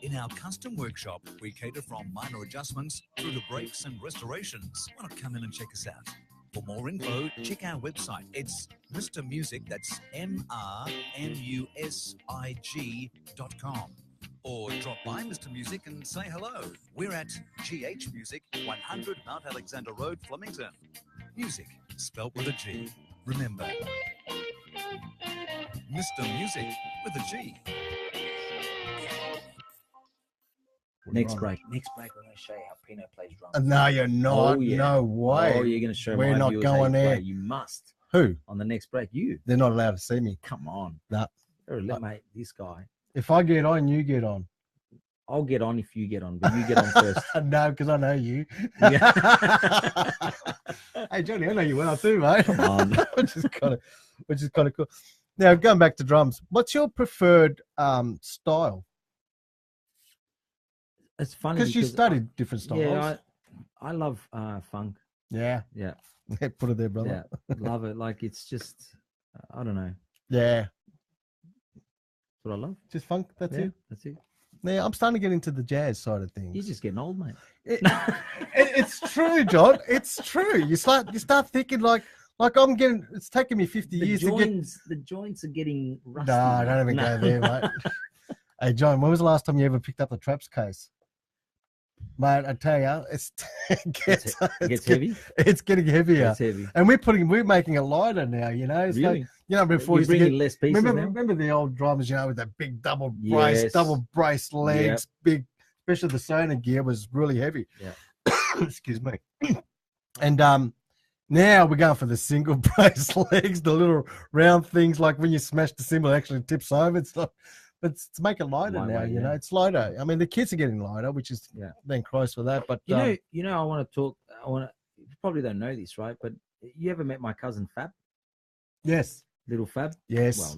In our custom workshop, we cater from minor adjustments through to breaks and restorations. Why not come in and check us out? For more info, check our website. It's Mr. Music, that's MRMUSIG.com. Or drop by Mr. Music and say hello. We're at GH Music, 100 Mount Alexander Road, Flemington. Music, spelt with a G. Remember, Mr. Music with a G. Next break, we're going to show you how Pino plays drums. No, you're not. Oh, yeah. No way. Oh, you're going to show We're my not viewers going how you there. play. You must. Who? On the next break, you. They're not allowed to see me. Come on. No. Mate, this guy. If I get on, you get on. I'll get on if you get on, but you get on first. No, because I know you. Yeah. Hey, Johnny, I know you well too, mate. Come on. which is kind of cool. Now, going back to drums, what's your preferred style? It's funny because you studied different styles. Yeah, I love funk. Yeah. Put it there, brother. Yeah, love it. Like it's just, I don't know. Yeah. That's what I love. Just funk. That's it. That's it. Yeah, I'm starting to get into the jazz side of things. You're just getting old, mate. It's true, John. It's true. You start thinking like I'm getting. It's taking me 50 years to get. The joints are getting rusty. No, don't even go there, mate. Hey, John, when was the last time you ever picked up a Traps case? Mate, I tell you, It gets heavy. It's getting heavier, It's heavy. and we're making it lighter now. You know, it's Really? like, you know, before You're you bringing less pieces now? remember the old drums, you know, with that big double Yes. brace legs, big, especially the Sona gear was really heavy. Yeah. Excuse me. And now we're going for the single brace legs, the little round things like when you smash the cymbal, it actually tips over and stuff. But to make it lighter now, Lightweight, you know, yeah. it's lighter. I mean, the kids are getting lighter, which is thank Christ for that. But You know, I want to talk. You probably don't know this, right? But you ever met my cousin Fab? yes, Little Fab? yes, Well,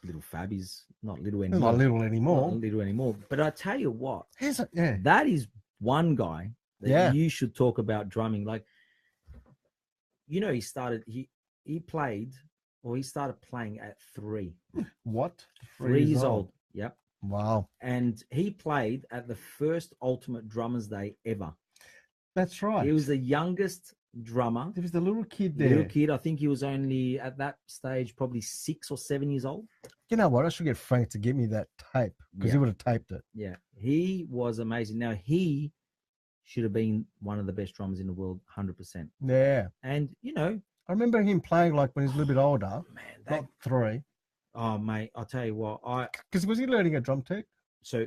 little Fab is not little it's anymore. not little anymore. Not little anymore. But I tell you what, Yeah, that is one guy that you should talk about drumming. Like, you know, he started playing at 3. what? 3 years old. Yep. Wow, And he played at the first Ultimate Drummers Day ever. that's right. He was the youngest drummer. There was the little kid there. Little kid. I think he was only at that stage probably 6 or 7 years old. You know what? I should get Frank to give me that tape because he would have taped it. Yeah. He was amazing. Now, he should have been one of the best drummers in the world, 100%. Yeah, And, you know, I remember him playing like when he was a little bit older, man, not 3. oh, mate, I'll tell you what. Because was he learning a drum tech? So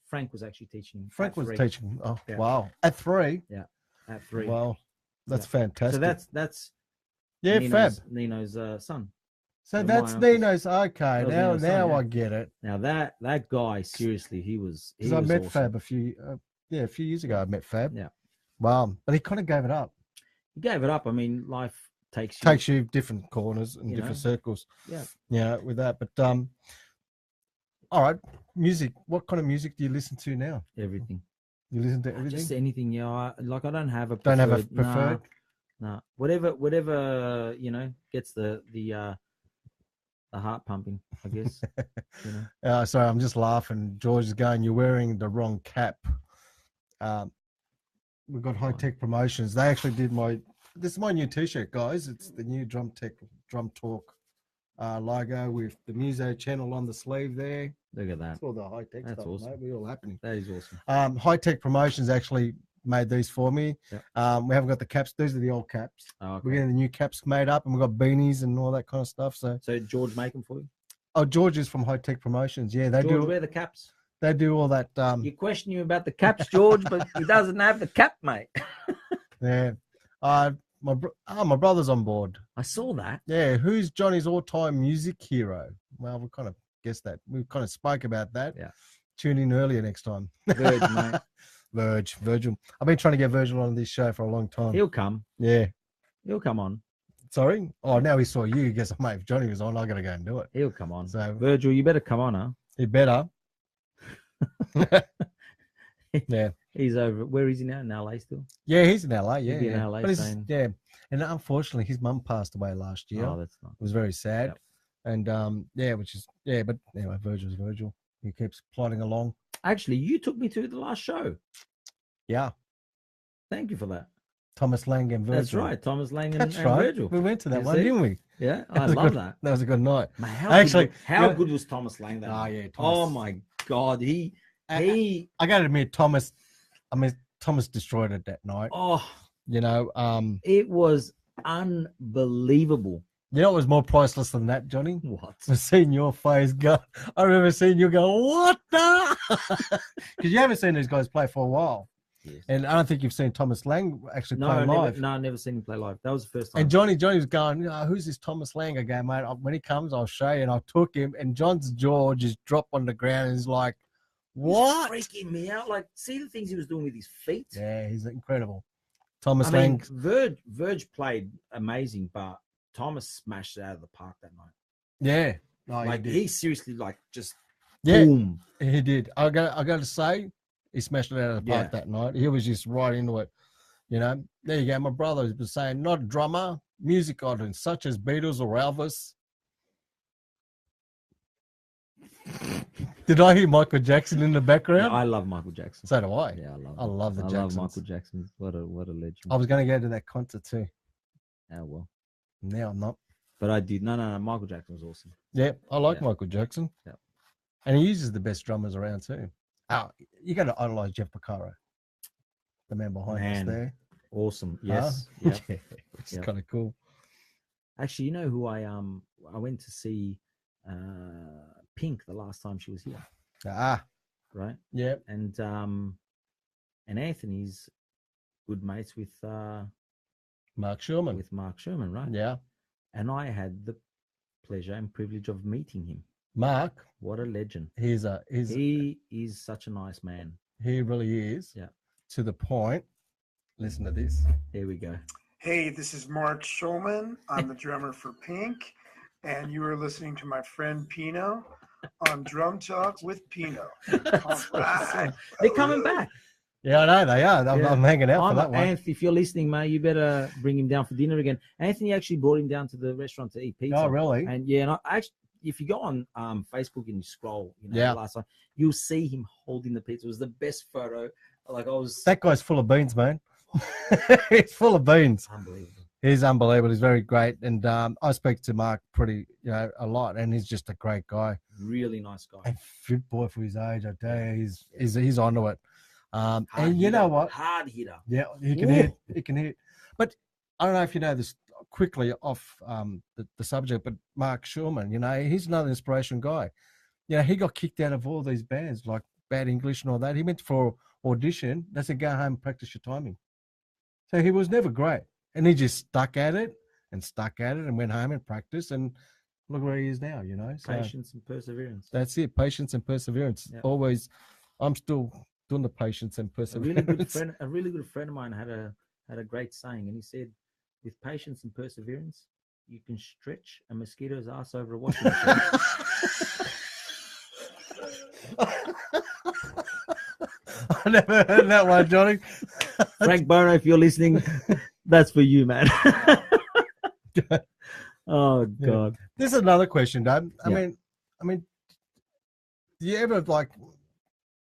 Frank was actually teaching. Frank was 3. teaching. Oh, Yeah. wow. At 3? Yeah, at 3. Wow. That's fantastic. So that's yeah, Fab. Nino's son. So so that's my uncle's- Nino's. Okay, that was now Nino's son, yeah. I get it. Now that guy, seriously, he was. Because I met awesome. Fab a few years ago. I met Fab. Yeah. Wow. But he kind of gave it up. He gave it up. I mean, life takes You different corners and You different know? circles. Yeah. Yeah, with that. But all right, music. What kind of music do you listen to now? everything. You listen to everything? Just anything. Yeah. I don't have a preferred. Don't have a preferred? Nah. Whatever you know gets the heart pumping. I guess. You know. Sorry, I'm just laughing. George is going, you're wearing the wrong cap. We've got High Tech Promotions. They actually did this is my new t-shirt, guys. It's the new Drum Talk logo with the Muso channel on the sleeve there. Look at that. That's all the high tech That's stuff, awesome. mate. We're all happening. That is awesome. High Tech Promotions actually made these for me. Yep. We haven't got the caps. These are the old caps. Oh, okay. We're getting the new caps made up, and we've got beanies and all that kind of stuff. So George make them for you. Oh, George is from High Tech Promotions. Yeah, they George, do. wear the caps. They do all that. You question you about the caps, George, but he doesn't have the cap, mate. Yeah. My brother's on board. I saw that. Yeah. Who's Johnny's all-time music hero? Well, we kind of guessed that. We kind of spoke about that. Yeah. Tune in earlier next time. Virgil, mate. Virgil. I've been trying to get Virgil on this show for a long time. He'll come. Yeah. He'll come on. Sorry? Oh, now he saw you. He guess, mate, if Johnny was on, I got to go and do it. He'll come on. So Virgil, you better come on, huh? he better. Yeah. He's over. Where is he now? In LA still? Yeah, he's in LA. Yeah. He'd be in yeah. LA But saying- yeah. And unfortunately, his mum passed away last year. Oh, that's not. It was very sad. Yep. And but anyway, Virgil's Virgil. He keeps plodding along. Actually, you took me to the last show. Yeah. Thank you for that. Thomas Lang and Virgil. That's right. Thomas Lang and, That's and right. Virgil. We went to that You one, see? didn't we? Yeah, I was a love good- that. That was a good night. Man, Actually, how yeah. good was Thomas Lang that night? yeah. Oh Thomas. my God, he I got to admit, Thomas destroyed it that night. oh, You know, it was unbelievable. you know what was more priceless than that, Johnny? What? Was seeing your face go. I remember seeing you go, what the? Because you haven't seen these guys play for a while. Yes. And I don't think you've seen Thomas Lang actually No, play live. I've never seen him play live. That was the first time. And Johnny was going, who's this Thomas Lang? I go, mate, when he comes, I'll show you. And I took him, and John's jaw just dropped on the ground. And he's like, what? He's freaking me out. Like, see the things he was doing with his feet. Yeah, he's incredible. Thomas I Lang. mean, Verge played amazing, but Thomas smashed it out of the park that night. Yeah. No, Like he did. he seriously, like, just Yeah, boom. he did. I got to say, he smashed it out of the park Yeah. that night. He was just right into it. You know, there you go. My brother was saying, not a drummer, music icons such as Beatles or Elvis. Did I hear Michael Jackson in the background? I love Michael Jackson. So do I. Yeah, I love the I love Jacksons. Michael Jackson. What a legend. I was going to go to that concert too. Oh well, Now I'm not. but I did. No. Michael Jackson was awesome. Yeah, I like Yeah. Michael Jackson. Yeah. And he uses the best drummers around too. Oh, you got to idolize Jeff Porcaro. the man behind us Man. there. Awesome. Huh? Yes. Yeah. Yeah, which is Yeah. kind of cool. Actually, you know who I went to see Pink the last time she was here, Ah, right? yeah. And Anthony's good mates with Mark Sherman. Mark Sherman, right? Yeah. And I had the pleasure and privilege of meeting him. Mark, What a legend. he is such a nice man. really is. Yeah. To the point. Listen to this. Here we go. Hey, this is Mark Schulman. I'm the drummer for Pink, and you are listening to my friend Pino on Drum Talk with Pino. All right. They're coming back. Yeah, I know they are. Yeah. I'm hanging out for that one. Anthony, if you're listening, mate, you better bring him down for dinner again. Anthony actually brought him down to the restaurant to eat pizza. Oh, really? And yeah, and I actually, if you go on Facebook and you scroll, Yeah. last time, you'll see him holding the pizza. It was the best photo. Like I was That guy's full of beans, man. He's full of beans. unbelievable. He's unbelievable. He's very great. And I speak to Mark a lot, and he's just a great guy. Really nice guy. And fit boy for his age, I tell you, he's onto it. Hard And you hitter. know what? Hard hitter. Yeah, he can Ooh. hit. He can hit. But I don't know if you know this quickly off the subject, but Mark Schulman, he's another inspiration guy. He got kicked out of all these bands like Bad English and all that. He went for audition. They said, go home and practice your timing. So he was never great. And he just stuck at it and went home and practiced. And look where he is now, So Patience and perseverance. that's it. Patience and perseverance. Yeah. Always, I'm still doing the patience and A perseverance. really good friend of mine had a great saying, and he said, with patience and perseverance, you can stretch a mosquito's ass over a washing machine. I never heard that one, Johnny. Frank Bono, if you're listening, that's for you, man. Oh God. This is another question, Dad. I Yeah. mean, do you ever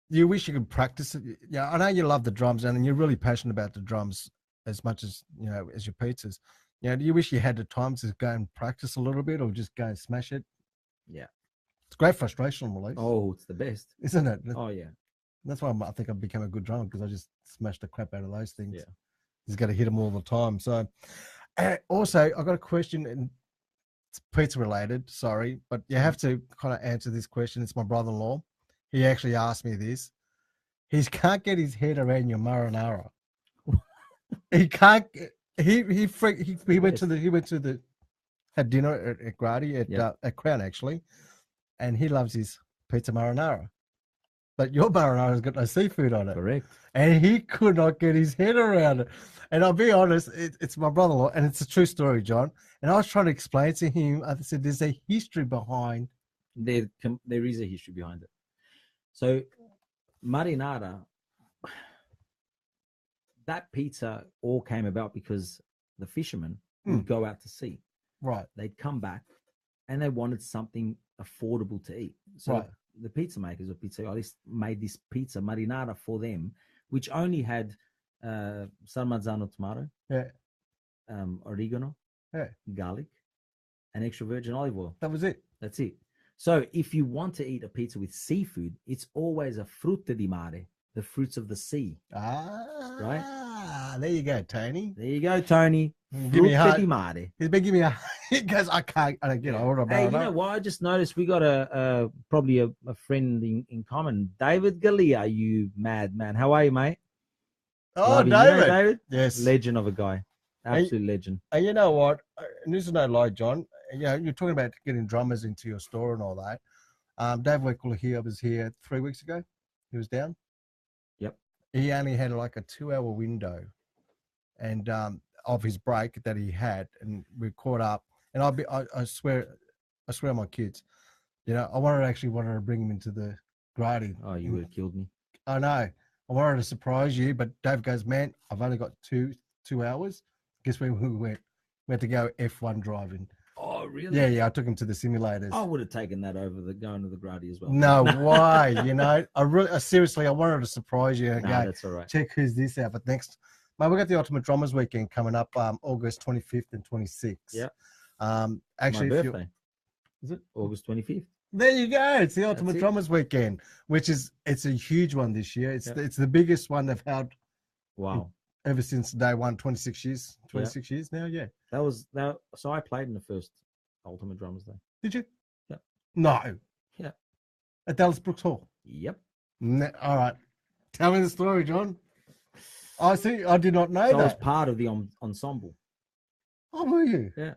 you wish you could practice it? Yeah, I know you love the drums and you're really passionate about the drums as much as as your pizzas. Do you wish you had the time to go and practice a little bit, or just go and smash it? Yeah. It's great frustration release. Oh, it's the best. Isn't it? Oh yeah. That's why I think I've become a good drummer, because I just smash the crap out of those things. Yeah. He's got to hit them all the time. So, also, I got a question, and it's pizza related. Sorry, but you have to kind of answer this question. It's my brother-in-law. He actually asked me this. He can't get his head around your marinara. He can't. He went to the had dinner at Gradi at Crown actually, and he loves his pizza marinara. But your marinara's got no seafood on it. Correct. And he could not get his head around it. And I'll be honest, it's my brother-in-law, and it's a true story, John. And I was trying to explain to him, I said, there's a history behind. There is a history behind it. So, marinara, that pizza all came about because the fishermen would go out to sea. Right. They'd come back and they wanted something affordable to eat. So Right. the pizza makers or pizzaioli made this pizza marinara for them, which only had Parmigiano tomato, Yeah. oregano, Yeah. garlic, and extra virgin olive oil. That was it. That's it. So if you want to eat a pizza with seafood, it's always a frutte di mare, the fruits of the sea. Ah, there you go, Tony. There you go, Tony. Give me a Frutte heart. di mare. He's been giving me a. He goes, I don't get older about Hey, it. you know what? I just noticed we got probably a friend in common, David Galea. You mad man? How are you, mate? Oh, Love you. You know David. David, Yes. legend of a guy, absolute legend. And you know what? And this is no lie, John. You're talking about getting drummers into your store and all that. Dave Wickle here was here 3 weeks ago. He was down. Yep. He only had like a 2-hour window, and of his break that he had, and we caught up. And I swear on my kids, I wanted to bring him into the Gradi. Oh, you would have killed me. I know. I wanted to surprise you, but Dave goes, man, I've only got two hours. Guess where we went? We had to go F1 driving. Oh, really? Yeah. I took him to the simulators. I would have taken that over going to the Gradi as well. No way. I seriously, I wanted to surprise you. No, And go, that's all right. check who's this out. But next, mate, we got the Ultimate Drummers Weekend coming up, August 25th and 26th. Yeah. Actually, My if you- birthday. is it? August 25th. There you go. It's the Ultimate it. Drummers Weekend, it's a huge one this year. It's Yeah. it's the biggest one they've held Wow. ever since day one, 26 years. 26 years now, yeah. That was that. So I played in the first Ultimate Drummers Day. Did you? Yep. No. Yeah. At Dallas Brooks Hall. Yep. All right. Tell me the story, John. I see. I did not know So I was that. part of the ensemble. Oh, were you? Yeah.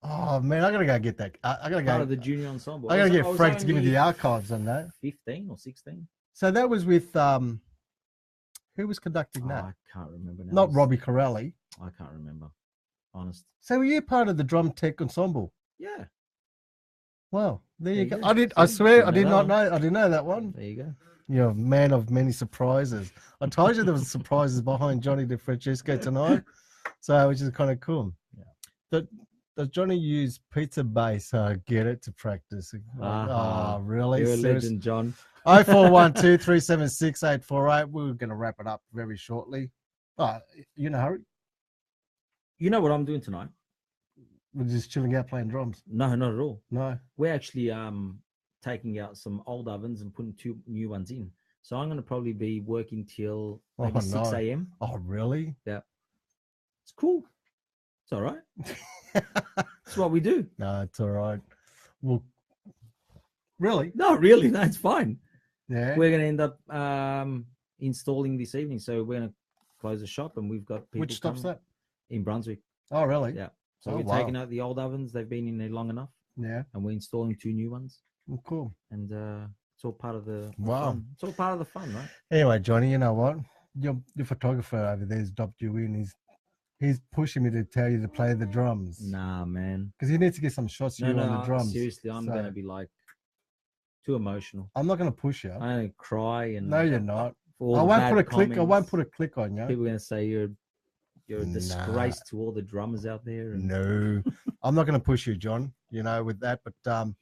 Oh man, I gotta go get that. I gotta Part go. of the junior ensemble. I gotta was- get was Frank to give me only the archives on that. 15 or 16. So that was with who was conducting Oh, that? I can't remember now. Not It was- Robbie Corelli. I can't remember. Honest. So were you part of the drum tech ensemble? Yeah. Wow, there you There go. you go. I did. I See, swear, didn't I know did that not one. know. I didn't know that one. There you go. You're a man of many surprises. I told you there was surprises behind Johnny De Francesco tonight, so which is kind of cool. Yeah. Does Johnny use pizza base? Get it to practice. Uh-huh. Oh, really? You're a Serious? legend, John. 0412 376 848. We're going to wrap it up very shortly. You in a hurry? You know what I'm doing tonight? We're just chilling out playing drums. No, not at all. No. We're actually taking out some old ovens and putting 2 new ones in. So I'm going to probably be working till maybe 6 no. a.m. Oh, really? Yeah. It's cool. It's all right. It's what we do. No, it's all right. Well, really? No, really, no, it's fine. Yeah. We're going to end up installing this evening. So we're going to close the shop and we've got people Which stop's coming that? in Brunswick. Oh, really? Yeah. So Oh, we're wow. taking out the old ovens. They've been in there long enough. Yeah. And we're installing 2 new ones. Well, cool. And it's all part of the Wow. fun. It's all part of the fun, right? Anyway, Johnny, you know what? Your photographer over there's dropped you in. He's pushing me to tell you to play the drums. Nah, man. Because he needs to get some shots of you on the drums. Seriously, I'm So, going to be like too emotional. I'm not going to push you. I'm going to cry and No, you're not. for all I the won't bad put a click. I won't comments. put a click on you. People are going to say you're a Nah. disgrace to all the drummers out there. And No, I'm not going to push you, John. You know, with that, but it'd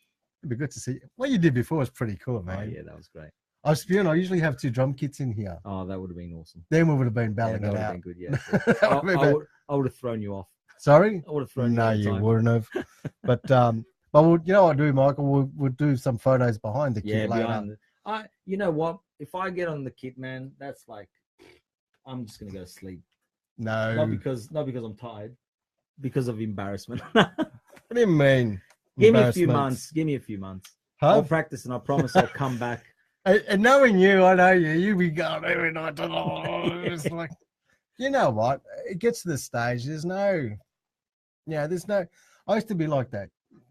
be good to see. What you did before was pretty cool, oh, man. yeah, that was great. I was spewing. I usually have 2 drum kits in here. Oh, that would have been awesome. Then we would have been Yeah, battling that it would have out. been good. Yeah, That would've been bad. I would have thrown you off. Sorry? I would have thrown you. No, all the you time. wouldn't have. But we'll, you know what I do, Michael? We'll do some photos behind the Yeah, kit later. behind. You know what? If I get on the kit, man, that's like, I'm just gonna go to sleep. No. Not because I'm tired, because of embarrassment. What do you mean? Give me a few Embarrassment? months. Give me a few months. Huh? I'll practice and I promise I'll come back. And knowing you, I know you be going every night. It's like, you know what? It gets to the stage. There's no. I used to be like that.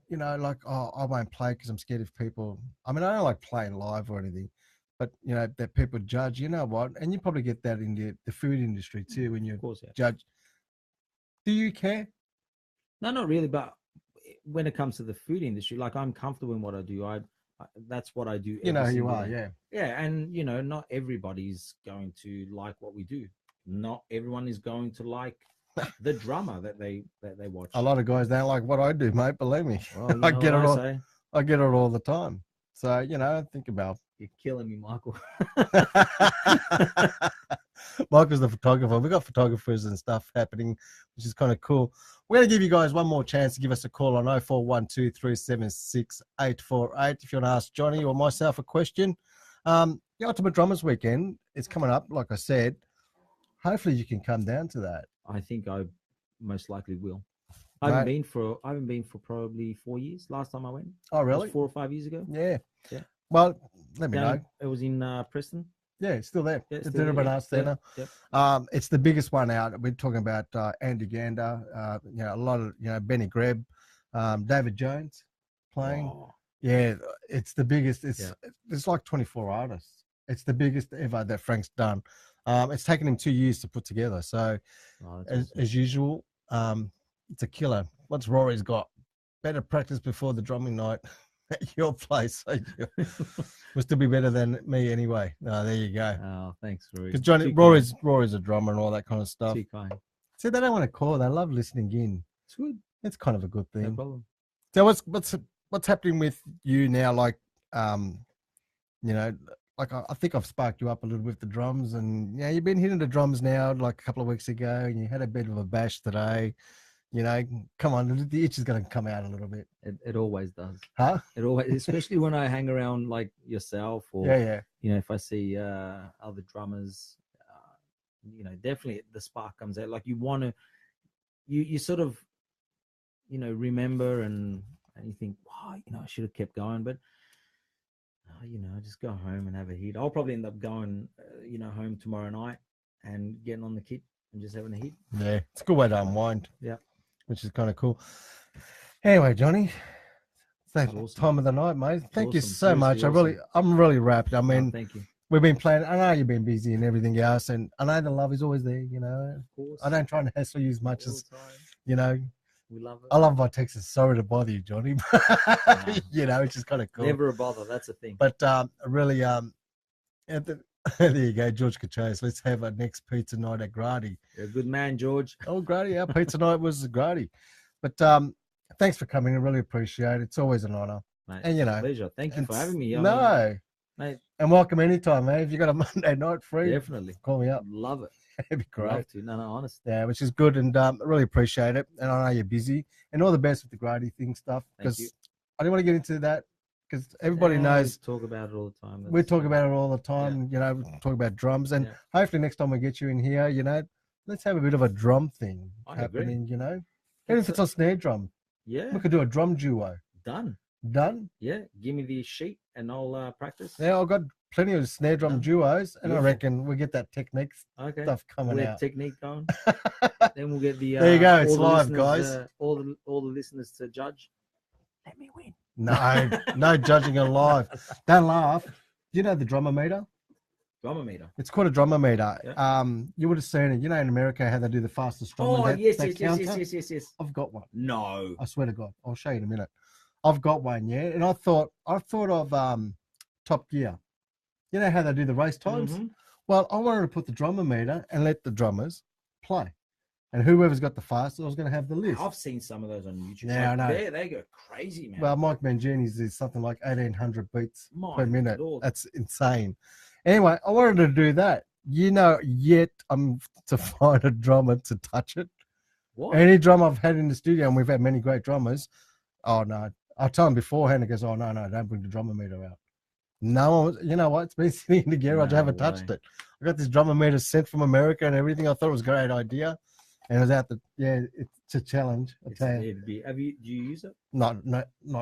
You know, like, oh, I won't play because I'm scared of people. I mean, I don't like playing live or anything, but you know that people judge. You know what? And you probably get that in the food industry too when you Of course, yeah. judge. Do you care? No, not really. But when it comes to the food industry, like I'm comfortable in what I do. That's what I do. You know every who you single are, day. yeah. Yeah, and you know, not everybody's going to like what we do. Not everyone is going to like the drummer that they watch. A lot of guys don't like what I do, mate. Believe me, Well, you I know get it what all. say? I get it all the time. So you know, think about. You're killing me, Michael. Michael's the photographer. We've got photographers and stuff happening, which is kind of cool. We're going to give you guys one more chance to give us a call on 0412 376 848 if you want to ask Johnny or myself a question. The Ultimate Drummers Weekend is coming up, like I said. Hopefully you can come down to that. I think I most likely will. I haven't been for probably 4 years. Last time I went. Oh, It was really? 4 or 5 years ago. Yeah. Yeah. Well, let me know. It was in Preston. Yeah, it's still there. Yeah, It's still the there, Arts Centre. Yep. It's the biggest one out. We're talking about Andy Gander, a lot of, Benny Greb, David Jones playing. Oh, Yeah, it's the biggest. It's like 24 artists. It's the biggest ever that Frank's done. It's taken him 2 years to put together. So, that's as usual, it's a killer. What's Rory's got? Better practice before the drumming night at your place. So will still be better than me anyway. There you go. Oh, thanks, Rory. Because Johnny, Rory's a drummer and all that kind of stuff. Too kind. See, they don't want to call. They love listening in. It's good. It's kind of a good thing. No problem. So what's happening with you now? Like, like I think I've sparked you up a little with the drums, and you've been hitting the drums now like a couple of weeks ago, and you had a bit of a bash today. Come on, the itch is going to come out a little bit. It always does. Huh? It always, especially when I hang around like yourself, or Yeah. if I see other drummers, definitely the spark comes out. Like you want to, you sort of, remember and you think, wow, I should have kept going, but I just go home and have a hit. I'll probably end up going, home tomorrow night and getting on the kit and just having a hit. Yeah, it's a good way to unwind. Yeah, which is kind of cool. Anyway, Johnny, it's that awesome. time of the night, mate. Thank you Awesome. so much. Seriously I'm really wrapped. I mean, thank you. we've been playing. I know you've been busy and everything else, and I know the love is always there. Of course. I don't try and hassle you as much All as the time. We love it. I love my texts. Sorry to bother you, Johnny. It's just kind of cool. Never a bother. That's a thing. But really, there you go, George Kachos. Let's have our next pizza night at Gradi. You're a good man, George. Oh, Gradi, our pizza night was Gradi. But thanks for coming. I really appreciate it. It's always an honor. Mate, And pleasure. Thank you for having me. Mate. And welcome anytime, mate. If you got a Monday night free, Definitely. call me up. Love it. It'd be great. Love to. No, honestly. Yeah, which is good, and I really appreciate it. And I know you're busy, and all the best with the Gradi thing stuff. Thank you. Because I don't want to get into that because everybody knows. We talk about it all the time. We talk about it all the time. We talk about drums, and hopefully next time we get you in here, let's have a bit of a drum thing happening. Even if it's a snare drum. Yeah. We could do a drum duo. Done. Yeah. Give me the sheet and I'll practice. Yeah, I've got plenty of snare drum duos, and I reckon we get that technique stuff coming out. Technique going. Then we'll get the. There you go. It's live, guys. All the listeners to judge. Let me win. No judging on live. Don't laugh. Do you know the drummer meter? Drummer meter. It's called a drummer meter. Yeah. You would have seen it. In America, how they do the fastest drum. Oh, yes. I've got one. No. I swear to God. I'll show you in a minute. I've got one, yeah. And I thought of Top Gear. You know how they do the race times? Mm-hmm. Well, I wanted to put the drummer meter and let the drummers play. And whoever's got the fastest, I was going to have the list. I've seen some of those on YouTube. Yeah, I know. They go crazy, man. Well, Mike Mangini's is something like 1,800 beats per minute. Lord. That's insane. Anyway, I wanted to do that. Yet I'm to find a drummer to touch it. What? Any drum I've had in the studio, and we've had many great drummers. Oh, no. I tell him beforehand, he goes, oh, no, don't bring the drummer meter out. No, you know what? It's been sitting in the garage. I haven't touched it. I got this drummer meter sent from America and everything. I thought it was a great idea. And it was out it's a challenge. Do you use it? Not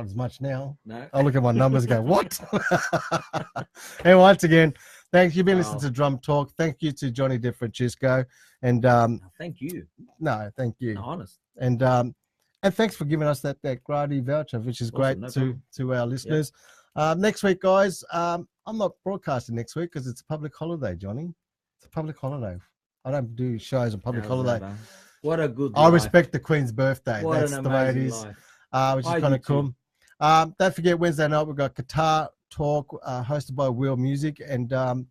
as much now. No. I look at my numbers and go, what? And once again, thanks. You've been listening to Drum Talk. Thank you to Johnny DeFrancesco. And thank you. No, thank you. No, honest. And thanks for giving us that Gradi voucher, which is great to our listeners. Yep. Next week, guys, I'm not broadcasting next week because it's a public holiday, Johnny. It's a public holiday. I don't do shows on public holiday. What a good I life. respect the Queen's birthday. What That's the way it is, which is kind of cool. Don't forget, Wednesday night, we've got Guitar Talk hosted by Wheel Music. And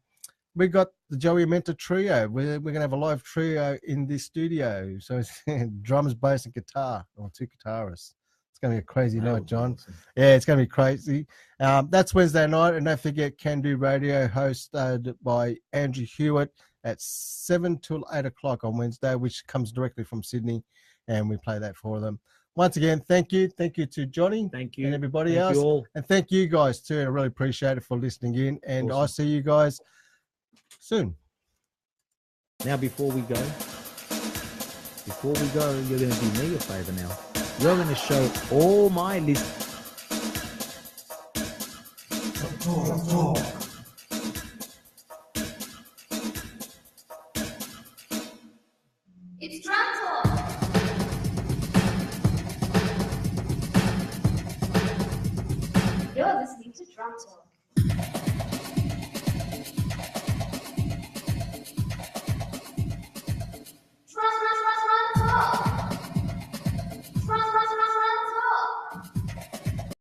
we got the Joey Menta Trio. We're going to have a live trio in this studio. So it's drums, bass, and guitar, or two guitarists. It's going to be a crazy night, John. Awesome. Yeah, it's going to be crazy. That's Wednesday night. And don't forget, Can Do Radio, hosted by Andrew Hewitt at 7 till 8 o'clock on Wednesday, which comes directly from Sydney. And we play that for them. Once again, thank you. Thank you to Johnny. Thank you. And everybody else. And thank you guys, too. I really appreciate it for listening in. And awesome. I'll see you guys soon. Now, before we go, you're going to do me a favor now. You're going to show all my listeners. It's Drum Talk. You're listening to Drum Talk.